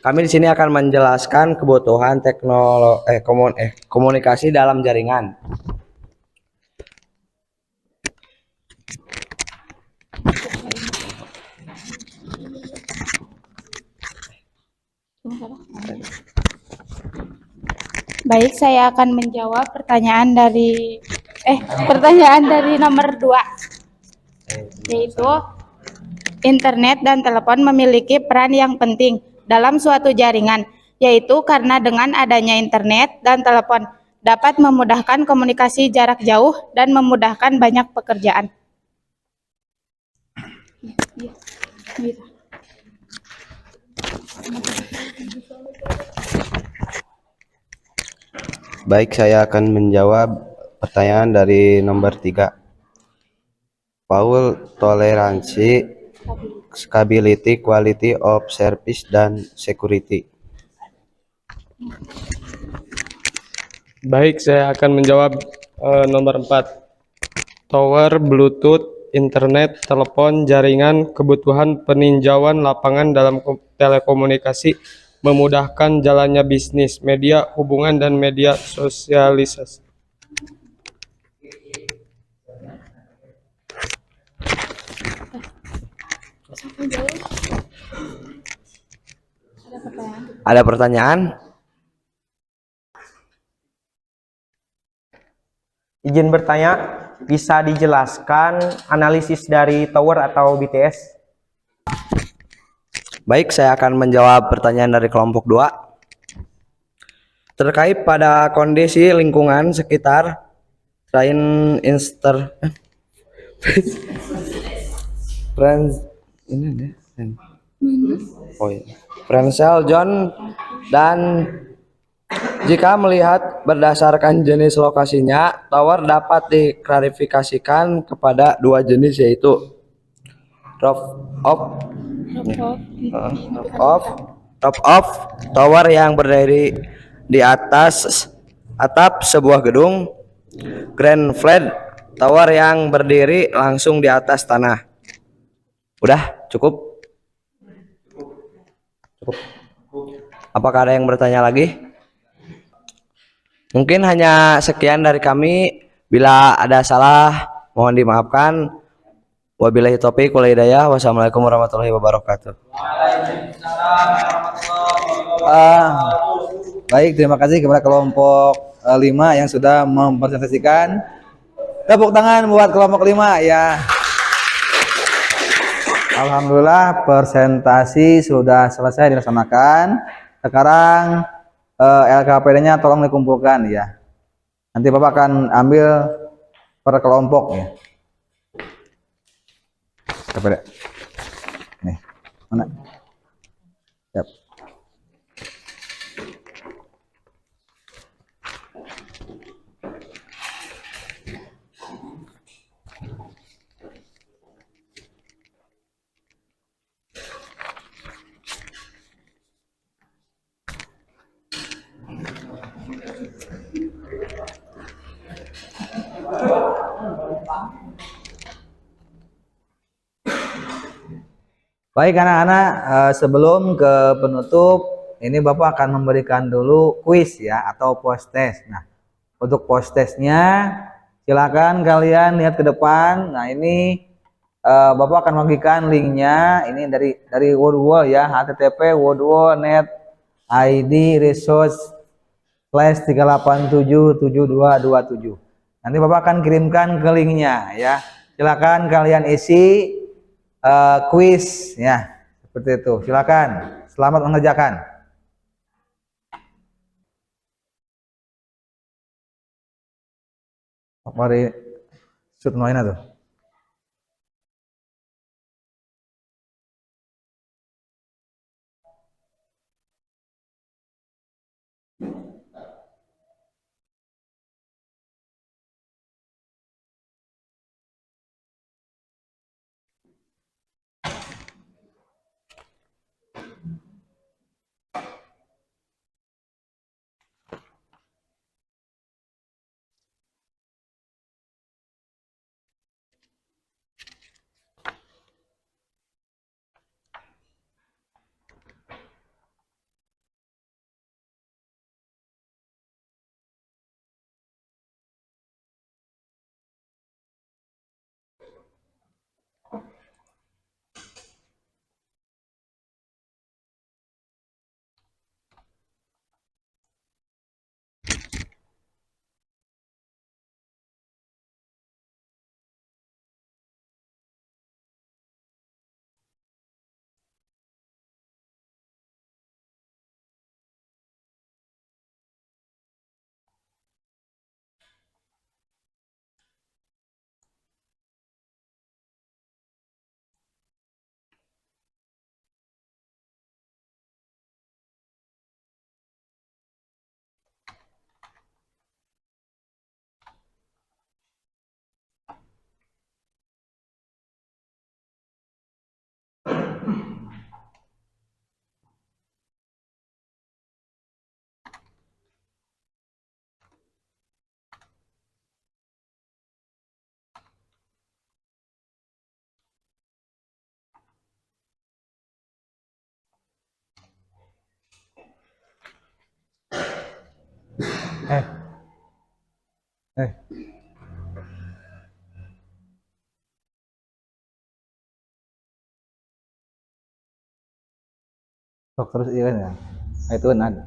Kami di sini akan menjelaskan kebutuhan komunikasi dalam jaringan. Baik, saya akan menjawab pertanyaan dari nomor 2, yaitu internet dan telepon memiliki peran yang penting dalam suatu jaringan, yaitu karena dengan adanya internet dan telepon dapat memudahkan komunikasi jarak jauh dan memudahkan banyak pekerjaan. Baik, saya akan menjawab pertanyaan dari nomor 3. Paul, toleransi, stability, quality of service, dan security. Baik, saya akan menjawab nomor 4. Tower, Bluetooth, internet, telepon, jaringan, kebutuhan peninjauan lapangan dalam telekomunikasi, memudahkan jalannya bisnis, media hubungan, dan media sosialisasi. Ada pertanyaan? Izin bertanya, bisa dijelaskan analisis dari tower atau BTS? Baik, saya akan menjawab pertanyaan dari kelompok 2. Terkait pada kondisi lingkungan sekitar selain Friendsel John, dan jika melihat berdasarkan jenis lokasinya, tower dapat diklarifikasikan kepada 2 jenis, yaitu roof tower yang berdiri di atas atap sebuah gedung, grand flat tower yang berdiri langsung di atas tanah. Udah cukup? Apakah ada yang bertanya lagi? Mungkin hanya sekian dari kami. Bila ada salah mohon dimaafkan. Wabillahi taufiq wal hidayah. Wassalamualaikum warahmatullahi wabarakatuh. Baik, terima kasih kepada kelompok 5 yang sudah mempresentasikan. Tepuk tangan buat kelompok 5 ya. Alhamdulillah, presentasi sudah selesai dilaksanakan. Sekarang LKPD-nya tolong dikumpulkan ya. Nanti Bapak akan ambil per kelompok ya. LKPD. Nih, mana? Yap. Baik anak-anak, sebelum ke penutup, ini Bapak akan memberikan dulu kuis ya atau post test. Nah, Untuk post testnya, silakan kalian lihat ke depan. Nah ini Bapak akan membagikan linknya. Ini dari Wordwall ya, http wordwall.net ID resource /3877227. Nanti Bapak akan kirimkan ke linknya ya. Silakan kalian isi kuis ya, seperti itu. Silakan. Selamat mengerjakan. Mari shoot noina tuh. Eh. Sok terus iya kan ya. Nah, itu kan ada.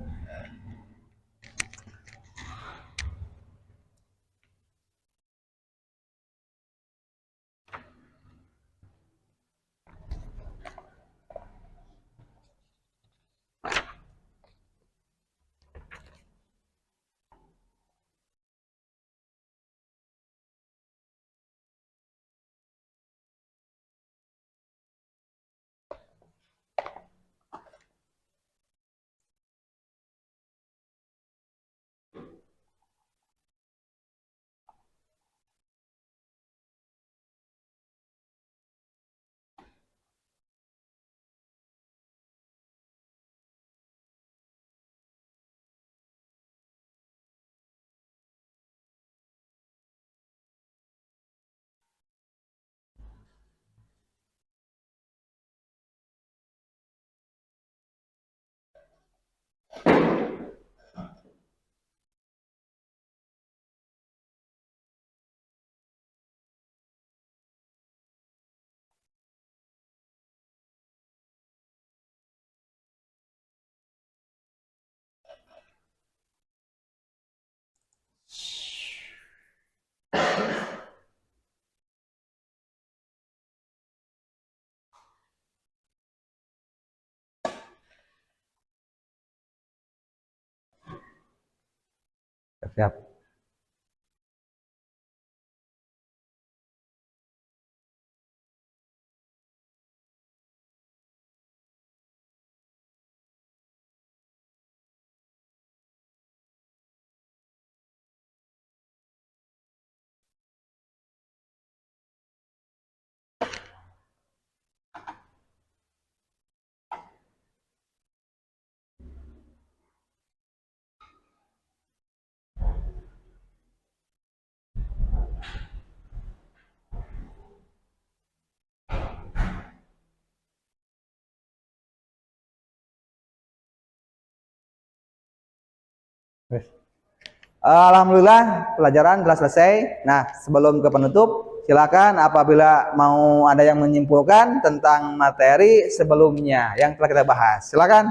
Siap. Wes. Alhamdulillah pelajaran telah selesai. Nah, sebelum ke penutup, silakan apabila mau ada yang menyimpulkan tentang materi sebelumnya yang telah kita bahas. Silakan.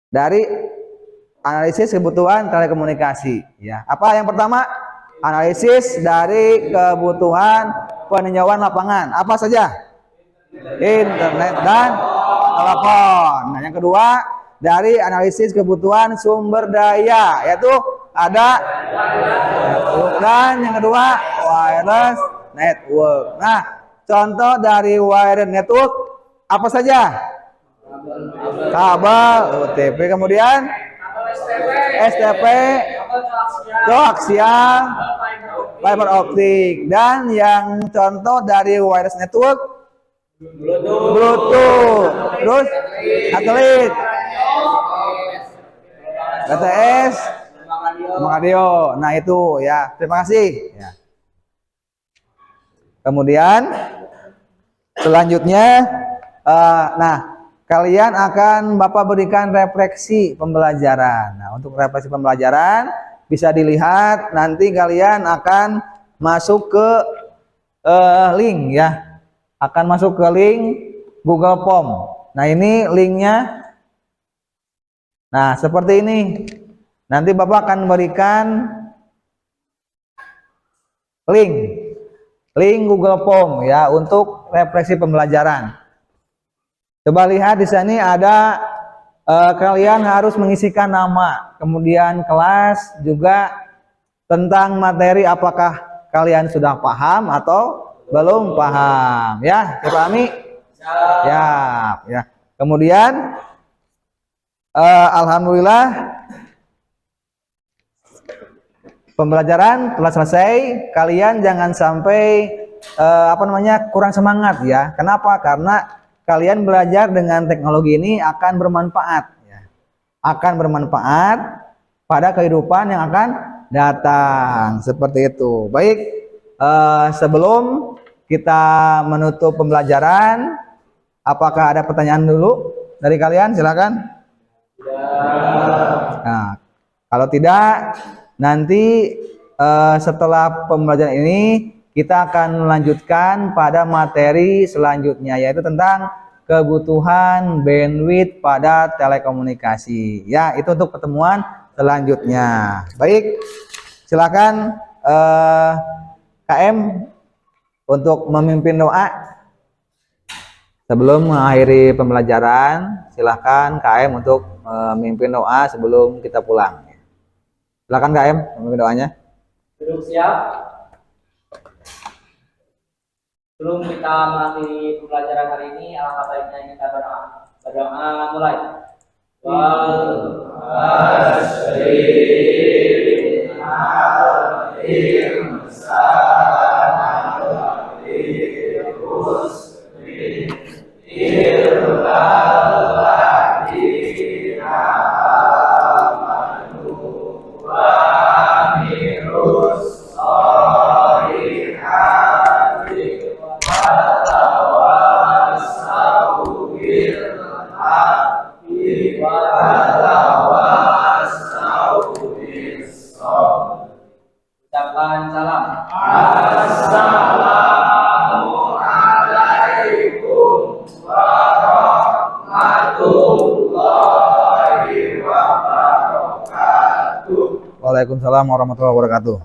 Dari analisis kebutuhan telekomunikasi, ya. Apa yang pertama? Analisis dari kebutuhan peninjauan lapangan. Apa saja? Internet dan telepon. Nah, yang kedua, dari analisis kebutuhan sumber daya, yaitu ada network, dan yang kedua wireless network. Nah, contoh dari wireless network apa saja? Kabel UTP, kemudian STP, koaksial, fiber optik, dan yang contoh dari wireless network Bluetooth, terus satelit, BTS, radio. Nah itu ya, terima kasih. Ya. Kemudian selanjutnya, nah kalian akan Bapak berikan refleksi pembelajaran. Nah untuk refleksi pembelajaran bisa dilihat nanti kalian akan masuk ke link ya. Akan masuk ke link Google Form. Nah ini linknya. Nah seperti ini. Nanti Bapak akan berikan link Google Form ya untuk refleksi pembelajaran. Coba lihat di sini ada kalian harus mengisikan nama, kemudian kelas, juga tentang materi apakah kalian sudah paham atau belum paham ya, dipahami? Ya, ya. Kemudian alhamdulillah pembelajaran telah selesai. Kalian jangan sampai kurang semangat ya. Kenapa? Karena kalian belajar dengan teknologi ini akan bermanfaat ya. Akan bermanfaat pada kehidupan yang akan datang. Seperti itu. Baik, sebelum kita menutup pembelajaran, apakah ada pertanyaan dulu dari kalian? Silakan. Nah, kalau tidak, nanti setelah pembelajaran ini kita akan melanjutkan pada materi selanjutnya, yaitu tentang kebutuhan bandwidth pada telekomunikasi. Ya, itu untuk pertemuan selanjutnya. Baik, silakan KM untuk memimpin doa sebelum mengakhiri pembelajaran. Silakan KM untuk memimpin doa sebelum kita pulang. Silakan KM memimpin doanya. Duduk siap. Sebelum kita mengakhiri pembelajaran hari ini, alangkah baiknya kita berdoa. Berdoa mulai. Ucapkan salam. Assalamualaikum warahmatullahi wabarakatuh. Waalaikumsalam warahmatullahi wabarakatuh.